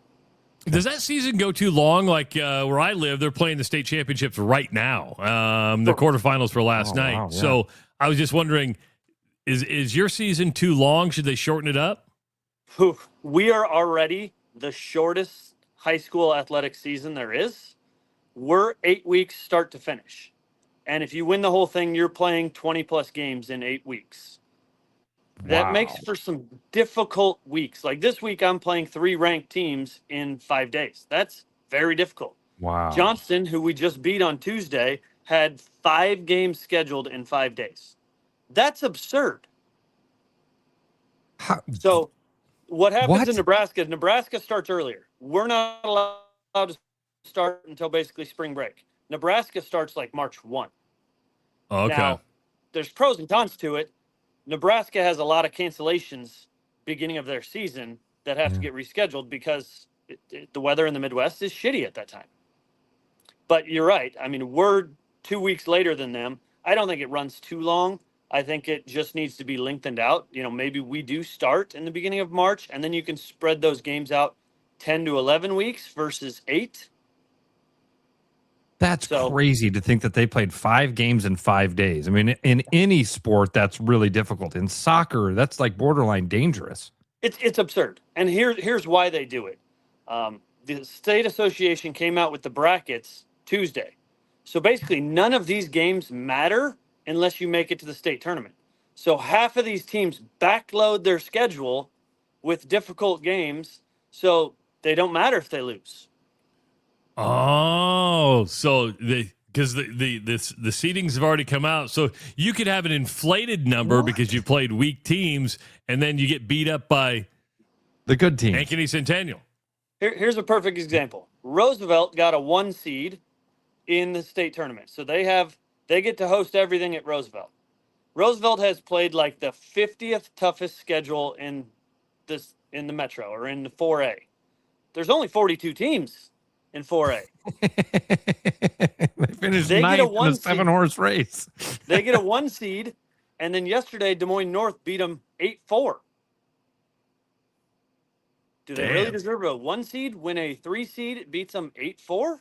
Does that season go too long? Like where I live, they're playing the state championships right now. The quarterfinals for last night. Wow, yeah. So I was just wondering, is your season too long? Should they shorten it up? We are already the shortest high school athletic season there is. We're 8 weeks start to finish. And if you win the whole thing, you're playing 20-plus games in 8 weeks. That makes for some difficult weeks. Like this week, I'm playing 3 ranked teams in 5 days. That's very difficult. Wow. Johnston, who we just beat on Tuesday, had 5 games scheduled in 5 days. That's absurd. So what happens in Nebraska? Nebraska starts earlier. We're not allowed to start until basically spring break. Nebraska starts like March 1. Okay. Now, there's pros and cons to it. Nebraska has a lot of cancellations beginning of their season that have to get rescheduled because the weather in the Midwest is shitty at that time. But you're right. I mean, we're 2 weeks later than them. I don't think it runs too long. I think it just needs to be lengthened out. You know, maybe we do start in the beginning of March, and then you can spread those games out 10 to 11 weeks versus 8. That's crazy to think that they played 5 games in 5 days. I mean, in any sport, that's really difficult. In soccer, that's like borderline dangerous. It's absurd. And here's why they do it. The state association came out with the brackets Tuesday. So basically, none of these games matter unless you make it to the state tournament. So half of these teams backload their schedule with difficult games, so they don't matter if they lose. Oh, so because the seedings have already come out, so you could have an inflated number because you played weak teams, and then you get beat up by the good team. Ankeny Centennial. Here's a perfect example. Roosevelt got a 1 seed in the state tournament, so they get to host everything at Roosevelt. Roosevelt has played like the 50th toughest schedule in the Metro or in the 4A. There's only 42 teams in 4A. They finished ninth in a 7-horse race. They get a 1 seed, and then yesterday Des Moines North beat them 8-4. Do they really deserve a 1 seed when a 3 seed beats them 8-4?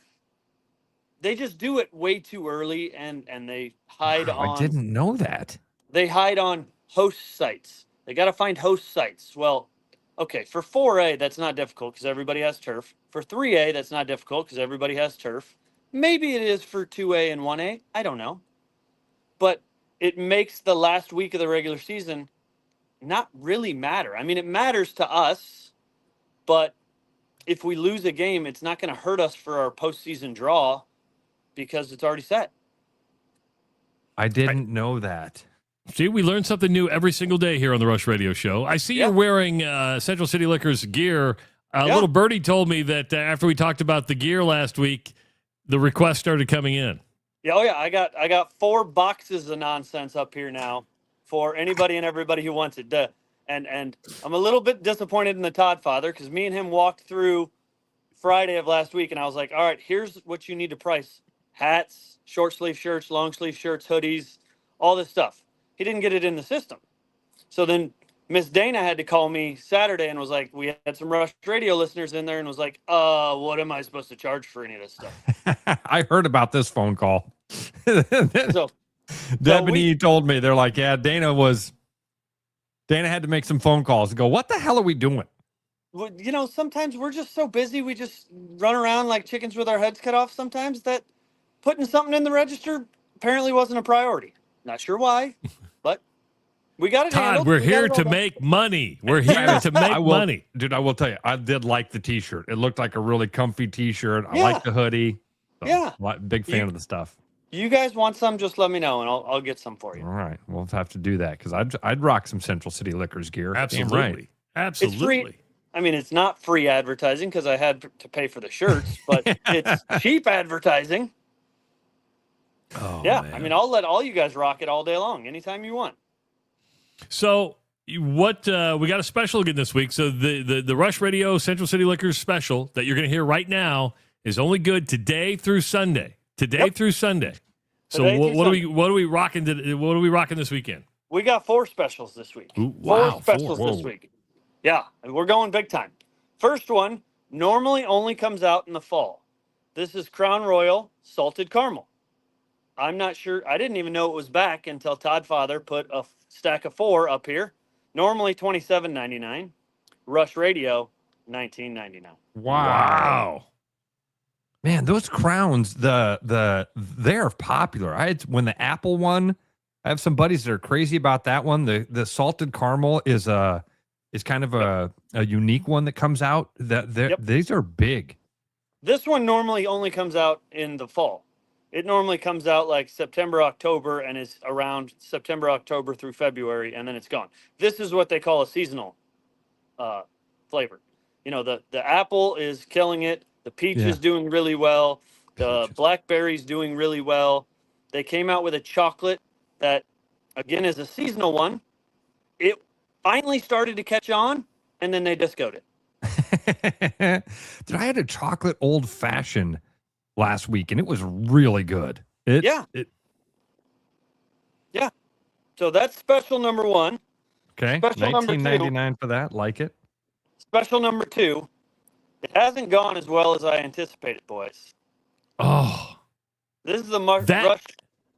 They just do it way too early, and they hide on. I didn't know that. They hide on host sites. They got to find host sites. Well, okay, for 4A, that's not difficult because everybody has turf. For 3A, that's not difficult because everybody has turf. Maybe it is for 2A and 1A. I don't know. But it makes the last week of the regular season not really matter. I mean, it matters to us, but if we lose a game, it's not going to hurt us for our postseason draw because it's already set. I didn't know that. See, we learn something new every single day here on the Rush Radio Show. I see you're wearing Central City Liquors gear. Little Birdie told me that after we talked about the gear last week, the requests started coming in. Yeah, oh yeah, I got 4 boxes of nonsense up here now for anybody and everybody who wants it. And I'm a little bit disappointed in the Todd father because me and him walked through Friday of last week, and I was like, all right, here's what you need to price: hats, short sleeve shirts, long sleeve shirts, hoodies, all this stuff. He didn't get it in the system. So then Miss Dana had to call me Saturday and was like, we had some Rush Radio listeners in there and was like, what am I supposed to charge for any of this stuff? I heard about this phone call. So Debony told me, they're like, yeah, Dana had to make some phone calls and go, what the hell are we doing? Well, you know, sometimes we're just so busy. We just run around like chickens with our heads cut off sometimes that putting something in the register apparently wasn't a priority. Not sure why, but we got it handled. Todd, we're here to make money. We're here to make money. Dude, I will tell you, I did like the T-shirt. It looked like a really comfy T-shirt. I like the hoodie. So, big fan of the stuff. You guys want some, just let me know, and I'll get some for you. All right. We'll have to do that because I'd rock some Central City Liquors gear. Absolutely. Right. Absolutely. It's free. I mean, it's not free advertising because I had to pay for the shirts, but it's cheap advertising. Oh, yeah, man. I mean, I'll let all you guys rock it all day long, anytime you want. So what we got a special again this week. So the Rush Radio Central City Liquors special that you're going to hear right now is only good today through Sunday. Today through Sunday. So what are we rocking? What are we rocking this weekend? We got 4 specials this week. Ooh, wow, 4 specials four. this Whoa. week. Yeah, and we're going big time. First one normally only comes out in the fall. This is Crown Royal Salted Caramel. I'm not sure. I didn't even know it was back until Todd Father put a stack of 4 up here. Normally $27.99. Rush Radio, $19.99. Wow. Man, those crowns, they're popular. When the Apple one, I have some buddies that are crazy about that one. The salted caramel is kind of a unique one that comes out. These are big. This one normally only comes out in the fall. It normally comes out like September, October, and is around September, October through February, and then it's gone. This is what they call a seasonal flavor. You know, the apple is killing it. The peach is doing really well. The blackberry's doing really well. They came out with a chocolate that, again, is a seasonal one. It finally started to catch on, and then they discoed it. Dude, I had a chocolate old fashioned last week, and it was really good. Yeah. So that's special number 1. Okay, Special number 2. $19.99 for that. Like it. Special number 2. It hasn't gone as well as I anticipated, boys. Oh. This is the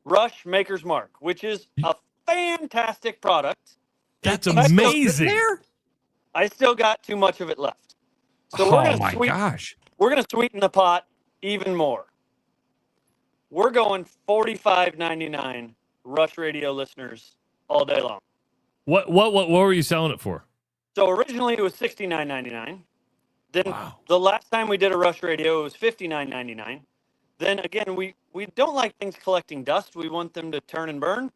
Rush Maker's Mark, which is a fantastic product. That's amazing. I still got too much of it left. So we're gonna sweeten the pot even more. We're going $45.99 Rush Radio listeners all day long. What were you selling it for? So originally it was $69.99. Then the last time we did a Rush Radio, it was $59.99. Then again, we don't like things collecting dust. We want them to turn and burn.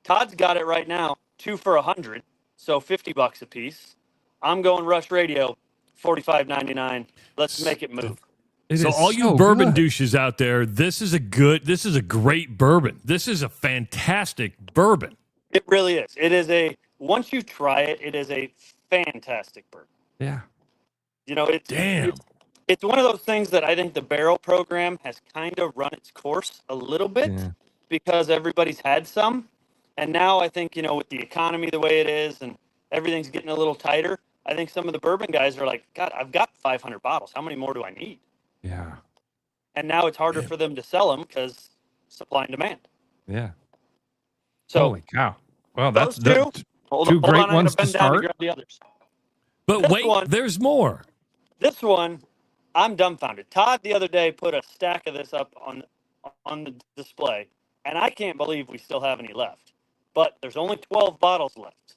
Todd's got it right now, 2 for $100, so $50 a piece. I'm going Rush Radio, $45.99. Let's make it move. So all you bourbon douches out there, this is a great bourbon. This is a fantastic bourbon. It really is. Once you try it, it is a fantastic bourbon. Yeah. You know, it's one of those things that I think the barrel program has kind of run its course a little bit because everybody's had some. And now I think, you know, with the economy the way it is and everything's getting a little tighter, I think some of the bourbon guys are like, God, I've got 500 bottles. How many more do I need? Yeah. And now it's harder for them to sell them because supply and demand. Yeah. So, holy cow. Well, that's two great ones to start. Grab the others. But wait, there's more. This one, I'm dumbfounded. Todd the other day put a stack of this up on the display, and I can't believe we still have any left. But there's only 12 bottles left.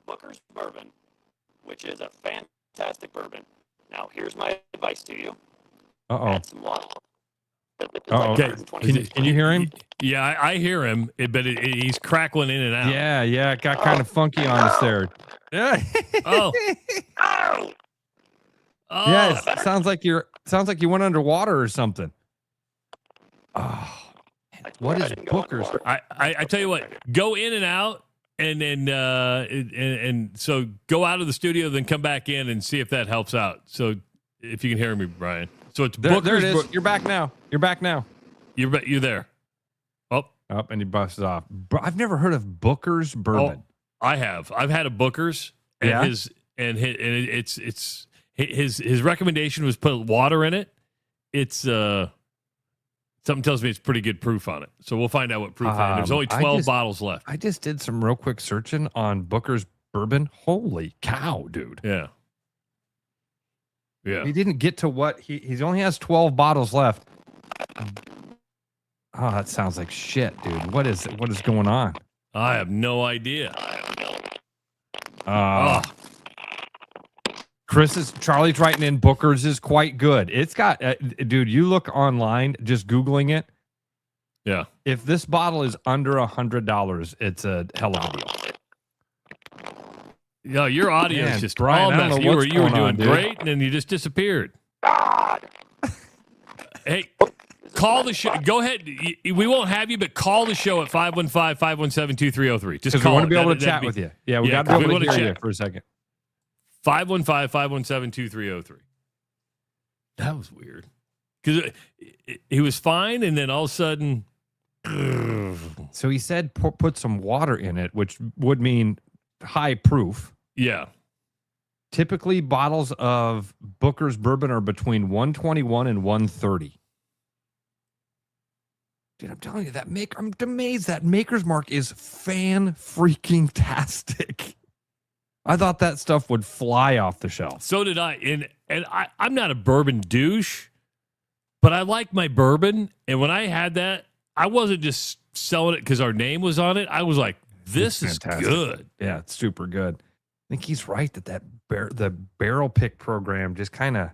Booker's Bourbon, which is a fantastic bourbon. Now, here's my advice to you. Add some water. Okay. Can you hear him? Yeah, I hear him, but he's crackling in and out. Yeah, it got kind of funky on us there. Yeah. Oh. Yeah, it sounds like you went underwater or something. Oh, what is Booker's? I tell you what, go in and out, and then and so go out of the studio, then come back in and see if that helps out. So if you can hear me, Brian. So it's Booker's. There it is. You're back now. You're there. Oh, and he busted off. I've never heard of Booker's Bourbon. Oh, I have. I've had a Booker's, and his recommendation was put water in it. It's something tells me it's pretty good proof on it. So we'll find out what proof. There's only 12 bottles left. I just did some real quick searching on Booker's Bourbon. Holy cow, dude! Yeah. He didn't get to what he only has 12 bottles left. Oh, that sounds like shit, dude. What is going on? I have no idea. Charlie's writing in Booker's is quite good. It's got, dude, you look online, just Googling it. Yeah. If this bottle is under $100, it's a hell of a deal. Yeah, your audio is just Brian, all messed. You were doing dude. great, and then you just disappeared. Hey, call the show. Go ahead. We won't have you, but call the show at 515-517-2303. Just call. We want to be able to chat with you. Yeah, we got to be able to hear you for a second. 515-517-2303. That was weird. Because he was fine, and then all of a sudden, So he said put some water in it, which would mean high proof. Yeah. Typically, bottles of Booker's bourbon are between 121 and 130. Dude, I'm telling you, I'm amazed that Maker's Mark is fan-freaking-tastic. I thought that stuff would fly off the shelf. So did I. And I'm not a bourbon douche, but I like my bourbon. And when I had that, I wasn't just selling it because our name was on it. I was like, this is good. Yeah, it's super good. I think he's right that the barrel pick program just kind of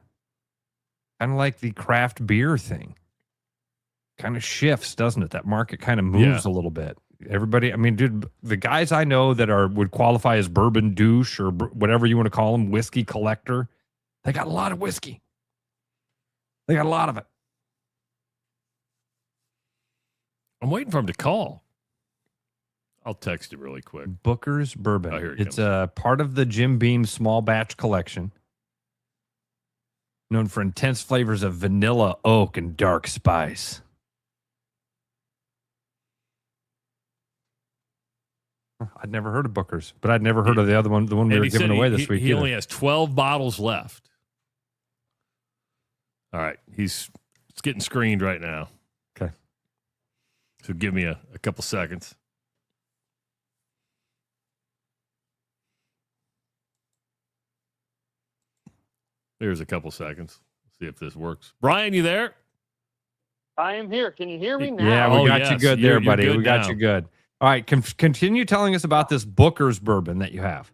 like the craft beer thing. Kind of shifts, doesn't it? That market kind of moves a little bit. Everybody, I mean, dude, the guys I know that would qualify as bourbon douche or whatever you want to call them, whiskey collector, they got a lot of whiskey. They got a lot of it. I'm waiting for him to call. I'll text it really quick. Booker's Bourbon. Oh, here it it's comes. a part of the Jim Beam small batch collection. Known for intense flavors of vanilla, oak, and dark spice. I'd never heard of Booker's, but I'd never heard of the other one, the one we were giving away this week. He only has 12 bottles left. All right. It's getting screened right now. Okay. So give me a couple seconds. There's a couple seconds. See if this works. Brian, you there? I am here. Can you hear me now? Yeah, we got you good there, You're buddy. good We got now. you good. All right, continue telling us about this Booker's Bourbon that you have.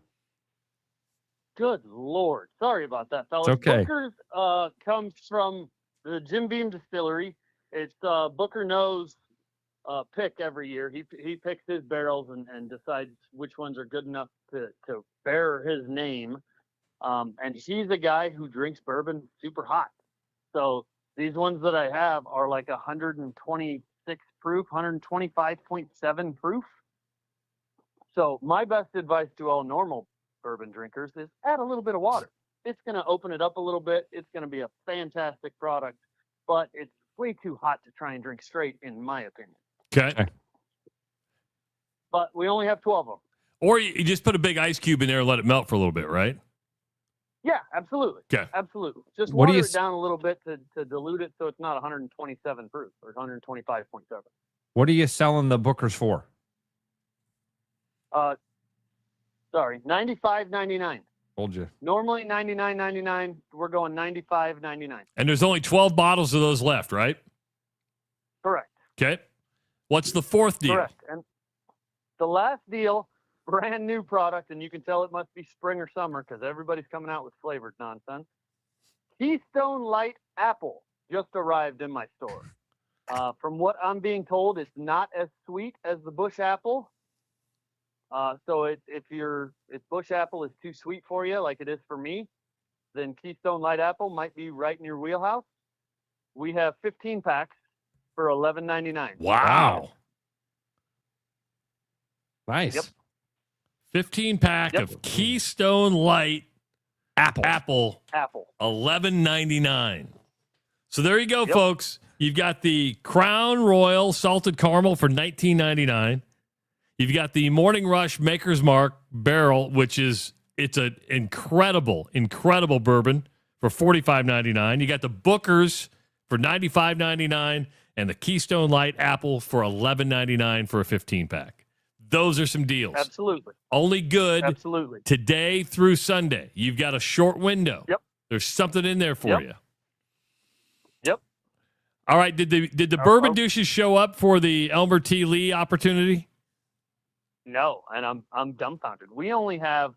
Good Lord. Sorry about that, fellas. It's okay. Booker's comes from the Jim Beam Distillery. It's Booker knows pick every year. He picks his barrels and decides which ones are good enough to bear his name. And he's a guy who drinks bourbon super hot. So these ones that I have are like 126 proof, 125.7 proof. So my best advice to all normal bourbon drinkers is add a little bit of water. It's going to open it up a little bit. It's going to be a fantastic product, but it's way too hot to try and drink straight, in my opinion. Okay. But we only have 12 of them. Or you just put a big ice cube in there and let it melt for a little bit, right? Yeah, absolutely. Okay. Absolutely. Just What do water you it down a little bit to dilute it so it's not 127 proof or 125.7. What are you selling the Booker's for? Sorry, $95.99. Told you. Normally $99.99. We're going $95.99. And there's only 12 bottles of those left, right? Correct. Okay. What's the fourth deal? Correct. And the last deal, brand new product, and you can tell it must be spring or summer because everybody's coming out with flavored nonsense. Keystone Light Apple just arrived in my store. From what I'm being told, it's not as sweet as the Bush Apple. So if Bush Apple is too sweet for you, like it is for me, then Keystone Light Apple might be right in your wheelhouse. We have 15 packs for $11.99. Wow. Nice. Yep. 15 pack of Keystone Light Apple. $11.99. So there you go, folks. You've got the Crown Royal Salted Caramel for $19.99. You've got the Morning Rush Maker's Mark Barrel, which it's an incredible bourbon for $45.99. You got the Booker's for $95.99 and the Keystone Light Apple for $11.99 for a 15-pack. Those are some deals. Absolutely. Only good Absolutely. today through Sunday. You've got a short window. Yep. There's something in there for you. Yep. All right. Did the bourbon douches show up for the Elmer T. Lee opportunity? No, and I'm dumbfounded. We only have,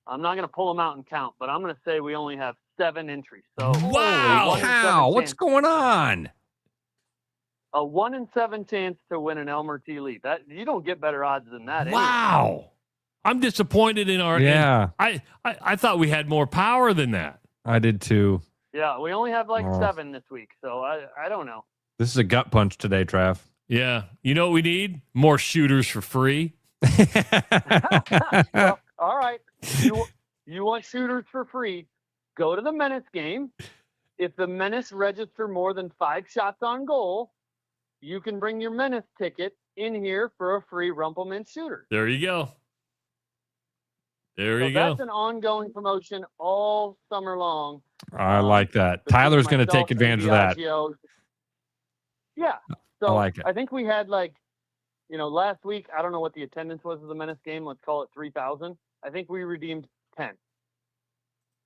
I'm not going to pull them out and count, but I'm going to say we only have 7 entries. So Wow. How? What's going on? A 1 in 7 chance to win an Elmer T. Lee. That you don't get better odds than that. Wow. I'm disappointed in our. Yeah. I thought we had more power than that. I did too. Yeah, we only have like Oh. 7 this week, so I don't know. This is a gut punch today, Trav. Yeah. You know what we need? More shooters for free. Well, all right. You want shooters for free? Go to the Menace game. If the Menace register more than 5 shots on goal, you can bring your Menace ticket in here for a free Rumpelman shooter. There you go. There So you go. that's an ongoing promotion all summer long. I like that. between Tyler's going to myself take advantage of and that. Diageo. Yeah. I So like it. I think we had last week, I don't know what the attendance was of the Menace game. Let's call it 3,000. I think we redeemed 10.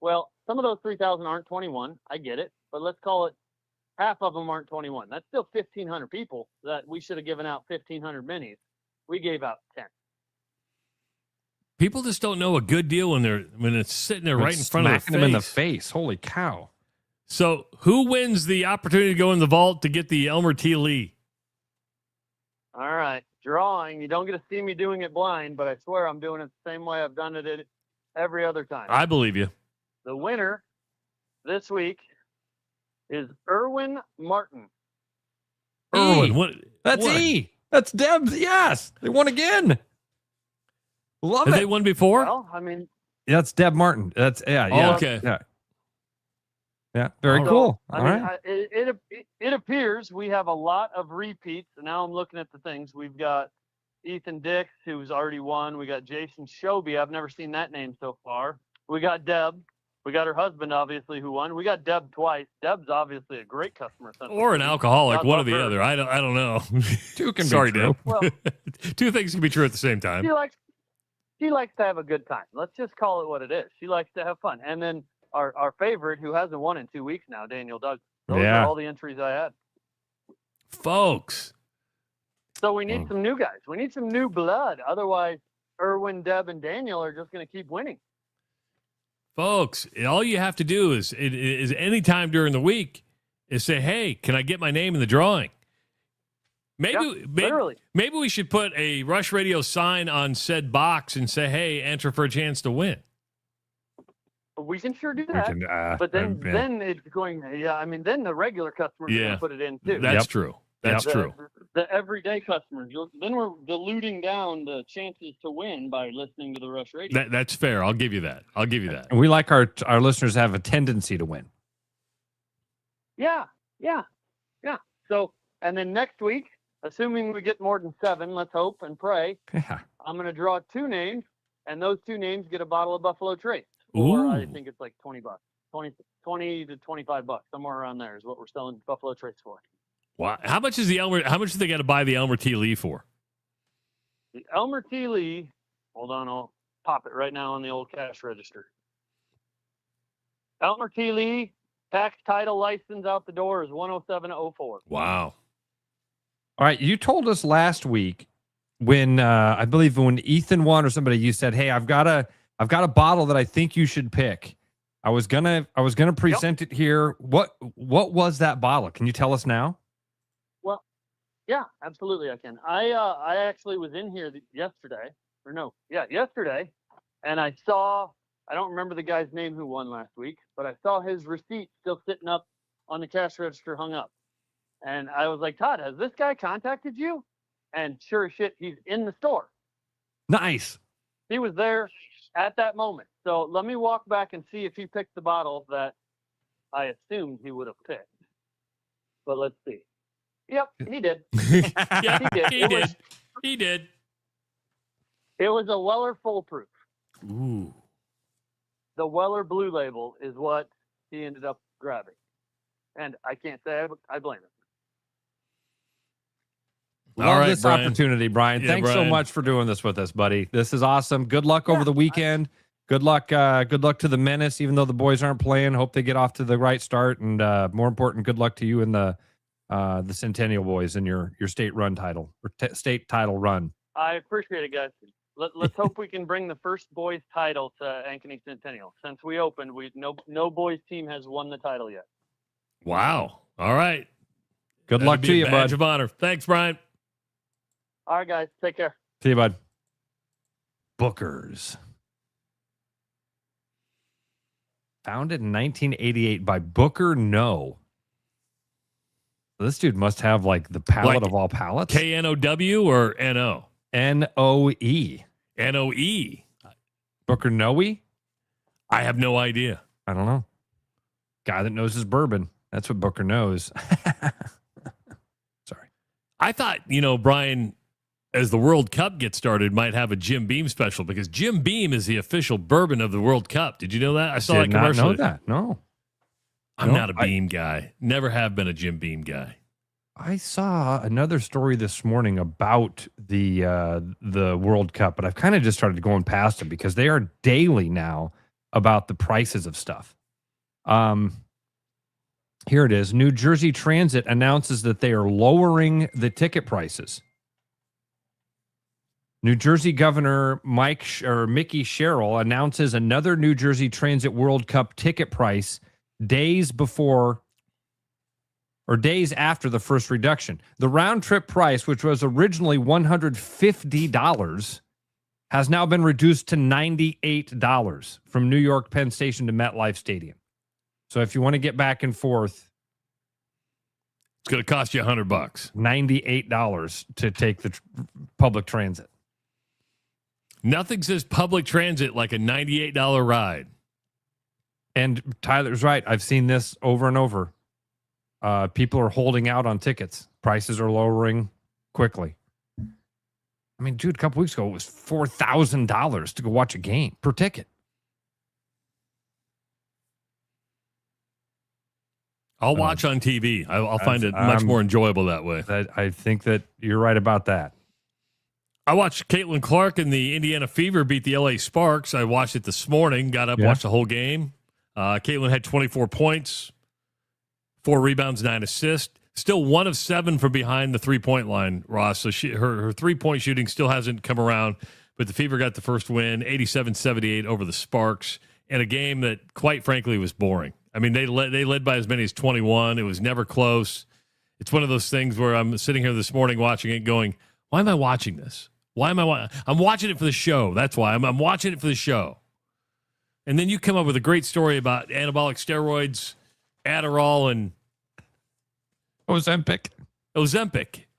Well, some of those 3,000 aren't 21. I get it. But let's call it half of them aren't 21. That's still 1,500 people that we should have given out 1,500 minis. We gave out 10. People just don't know a good deal when it's sitting there right in front of their face. Smacking them in the face. Holy cow. So who wins the opportunity to go in the vault to get the Elmer T. Lee? All right. Drawing. You don't get to see me doing it blind, but I swear I'm doing it the same way I've done it every other time. I believe you. The winner this week is Erwin Martin. Erwin, what? That's what? E. That's Debs. Yes. They won again. Love Have it. they won before? Well, I mean, That's Deb Martin. That's yeah. Oh, okay. Yeah. Yeah. Very so, cool. I All mean, right. it appears we have a lot of repeats. And now I'm looking at the things. We've got Ethan Dix, who's already won. We got Jason Shoby. I've never seen that name so far. We got Deb. We got her husband, obviously, who won. We got Deb twice. Deb's obviously a great customer. Or an alcoholic, God one or love the her. other. I don't know. Two can Sorry, be true. Deb. Well, Two things can be true at the same time. She likes to have a good time. Let's just call it what it is. She likes to have fun. And then our favorite, who hasn't won in 2 weeks now, Daniel Douglas. Those Yeah. are all the entries I had. Folks. So we need some new guys. We need some new blood. Otherwise, Erwin, Deb, and Daniel are just going to keep winning. Folks, all you have to do is any time during the week is say, hey, can I get my name in the drawing? Maybe we should put a Rush Radio sign on said box and say, hey, enter for a chance to win. We can sure do that. But then it's going, then the regular customers are going to put it in too. That's true. That's true. The everyday customers. Then we're diluting down the chances to win by listening to the Rush Radio. That's fair. I'll give you that. And we like our listeners to have a tendency to win. Yeah. So, and then next week, assuming we get more than 7, let's hope and pray. Yeah. I'm going to draw 2 names, and those 2 names get a bottle of Buffalo Trace. Ooh. Or I think it's like $20, 20 to $25, somewhere around there is what we're selling Buffalo Trace for. Wow. How much do they got to buy the Elmer T. Lee for? The Elmer T. Lee, hold on, I'll pop it right now on the old cash register. Elmer T. Lee, tax title license out the door is $107.04. Wow. All right. You told us last week when I believe when Ethan won or somebody, you said, hey, I've got a bottle that I think you should pick. I was gonna present it here. What was that bottle? Can you tell us now? Well, yeah, absolutely I can. I actually was in here yesterday, and I saw, I don't remember the guy's name who won last week, but I saw his receipt still sitting up on the cash register hung up. And I was like, Todd, has this guy contacted you? And sure as shit, he's in the store. Nice. He was there at that moment. So let me walk back and see if he picked the bottle that I assumed he would have picked. But let's see. Yep, he did. Yeah, he did. It was a Weller Foolproof. Ooh. The Weller Blue Label is what he ended up grabbing. And I can't say I blame him. Love this opportunity, Brian. Yeah, Thanks so Brian. much for doing this with us, buddy. This is awesome. Good luck over the weekend. Good luck to the Menace, even though the boys aren't playing. Hope they get off to the right start. And more important, good luck to you and the Centennial boys in your state run title or state title run. I appreciate it, guys. Let's hope we can bring the first boys title to Ankeny Centennial. Since we opened, no boys team has won the title yet. Wow. All right. Good luck to you, bud. Badge of honor. Thanks, Brian. All right, guys. Take care. See you, bud. Booker's. Founded in 1988 by Booker No. This dude must have like the palate of all palates. K-N-O-W or N-O? N-O-E. N-O-E. Booker Noe? I have no idea. I don't know. Guy that knows his bourbon. That's what Booker knows. Sorry. I thought, Brian, as the World Cup gets started, might have a Jim Beam special because Jim Beam is the official bourbon of the World Cup. Did you know that? I saw that commercial. Did not know that. No. I'm not a Beam guy. Never have been a Jim Beam guy. I saw another story this morning about the World Cup, but I've kind of just started going past them because they are daily now about the prices of stuff. Here it is. New Jersey Transit announces that they are lowering the ticket prices. New Jersey Governor Mickey Sherrill announces another New Jersey Transit World Cup ticket price days after the first reduction. The round trip price, which was originally $150, has now been reduced to $98 from New York Penn Station to MetLife Stadium. So if you want to get back and forth, it's going to cost you $100. $98 to take the public transit. Nothing says public transit like a $98 ride. And Tyler's right. I've seen this over and over. People are holding out on tickets. Prices are lowering quickly. I mean, dude, a couple weeks ago, it was $4,000 to go watch a game per ticket. I'll watch on TV. I'll find it much more enjoyable that way. I think that you're right about that. I watched Caitlin Clark and the Indiana Fever beat the LA Sparks. I watched it this morning, got up, watched the whole game. Caitlin had 24 points, 4 rebounds, 9 assists. Still 1 of 7 from behind the three-point line, Ross. So her three-point shooting still hasn't come around, but the Fever got the first win, 87-78 over the Sparks, in a game that, quite frankly, was boring. I mean, they led by as many as 21. It was never close. It's one of those things where I'm sitting here this morning watching it going, why am I watching this? Why am I'm watching it for the show. That's why. I'm watching it for the show. And then you come up with a great story about anabolic steroids, Adderall, and Ozempic.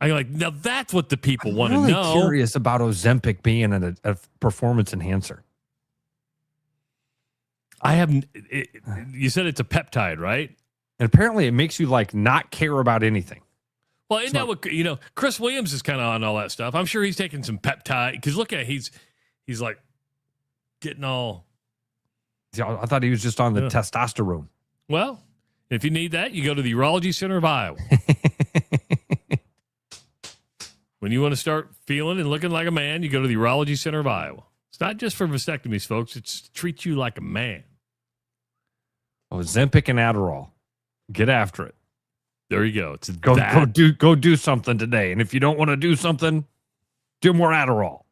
I'm like, now that's what the people want to really know. I'm curious about Ozempic being a performance enhancer. I haven't. You said it's a peptide, right? And apparently it makes you like not care about anything. Well, isn't that what, Chris Williams is kind of on all that stuff. I'm sure he's taking some peptide because look at he's like getting all. I thought he was just on the testosterone. Well, if you need that, you go to the Urology Center of Iowa. When you want to start feeling and looking like a man, you go to the Urology Center of Iowa. It's not just for vasectomies, folks. It's to treat you like a man. Ozempic and Adderall. Get after it. There you go. It's go do something today. And if you don't want to do something, do more Adderall.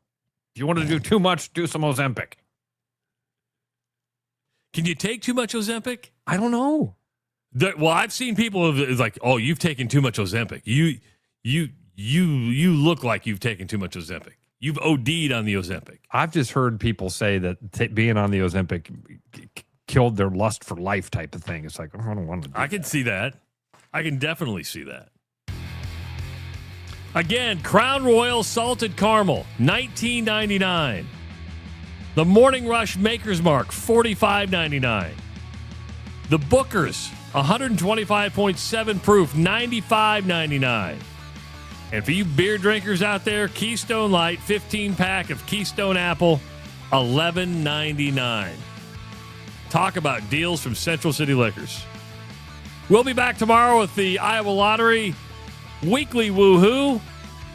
If you want to do too much, do some Ozempic. Can you take too much Ozempic? I don't know. Well, I've seen people it's like, oh, you've taken too much Ozempic. You look like you've taken too much Ozempic. You've OD'd on the Ozempic. I've just heard people say that being on the Ozempic killed their lust for life type of thing. It's like, I don't want to do I can see that. I can definitely see that. Again, Crown Royal Salted Caramel, $19.99. The Morning Rush Maker's Mark, $45.99. The Booker's, 125.7 proof, $95.99. And for you beer drinkers out there, Keystone Light, 15-pack of Keystone Apple, $11.99. Talk about deals from Central City Liquors. We'll be back tomorrow with the Iowa Lottery Weekly Woohoo.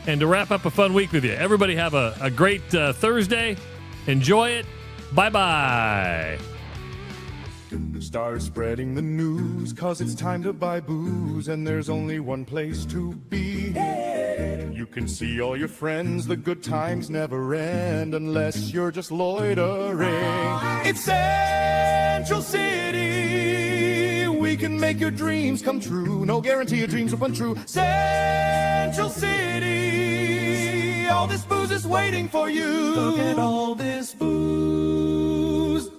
And to wrap up a fun week with you, everybody have a great Thursday. Enjoy it. Bye-bye. Start spreading the news, 'cause it's time to buy booze, and there's only one place to be. You can see all your friends, the good times never end, unless you're just loitering. It's Central City. We can make your dreams come true. No guarantee your dreams will come true. Central City. All this booze is waiting for you. Look at all this booze.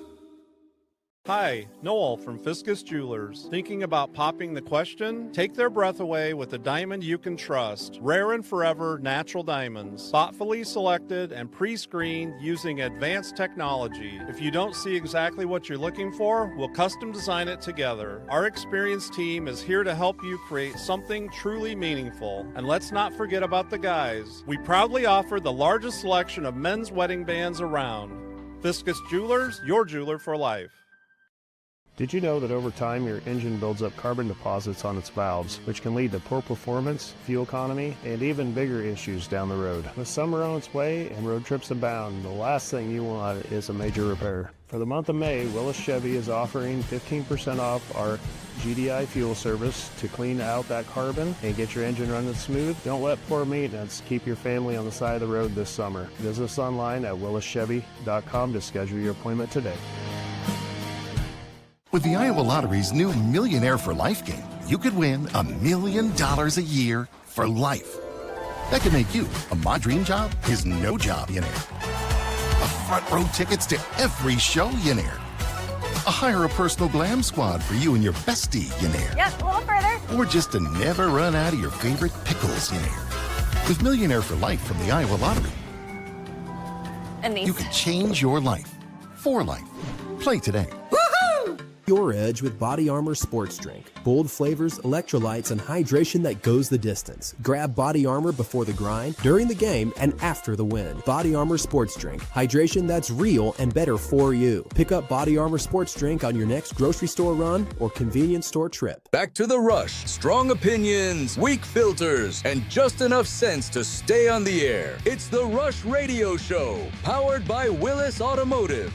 Hi, Noel from Fiscus Jewelers. Thinking about popping the question? Take their breath away with a diamond you can trust. Rare and forever natural diamonds. Thoughtfully selected and pre-screened using advanced technology. If you don't see exactly what you're looking for, we'll custom design it together. Our experienced team is here to help you create something truly meaningful. And let's not forget about the guys. We proudly offer the largest selection of men's wedding bands around. Fiscus Jewelers, your jeweler for life. Did you know that over time your engine builds up carbon deposits on its valves, which can lead to poor performance, fuel economy, and even bigger issues down the road? With summer on its way and road trips abound, the last thing you want is a major repair. For the month of May, Willis Chevy is offering 15% off our GDI fuel service to clean out that carbon and get your engine running smooth. Don't let poor maintenance keep your family on the side of the road this summer. Visit us online at willischevy.com to schedule your appointment today. With the Iowa Lottery's new Millionaire for Life game, you could win $1 million a year for life. That could make you a My Dream Job is No Job millionaire. A front row tickets to every show millionaire. A hire a personal glam squad for you and your bestie millionaire. Yep, a little further. Or just to never run out of your favorite pickles millionaire. With Millionaire for Life from the Iowa Lottery, And these. you can change your life for life. Play today. Your edge with Body Armor Sports Drink. Bold flavors, electrolytes, and hydration that goes the distance. Grab Body Armor before the grind, during the game, and after the win. Body Armor Sports Drink. Hydration that's real and better for you. Pick up Body Armor Sports Drink on your next grocery store run or convenience store trip. Back to the Rush. Strong opinions, weak filters, and just enough sense to stay on the air. It's the Rush Radio Show, powered by Willis Automotive.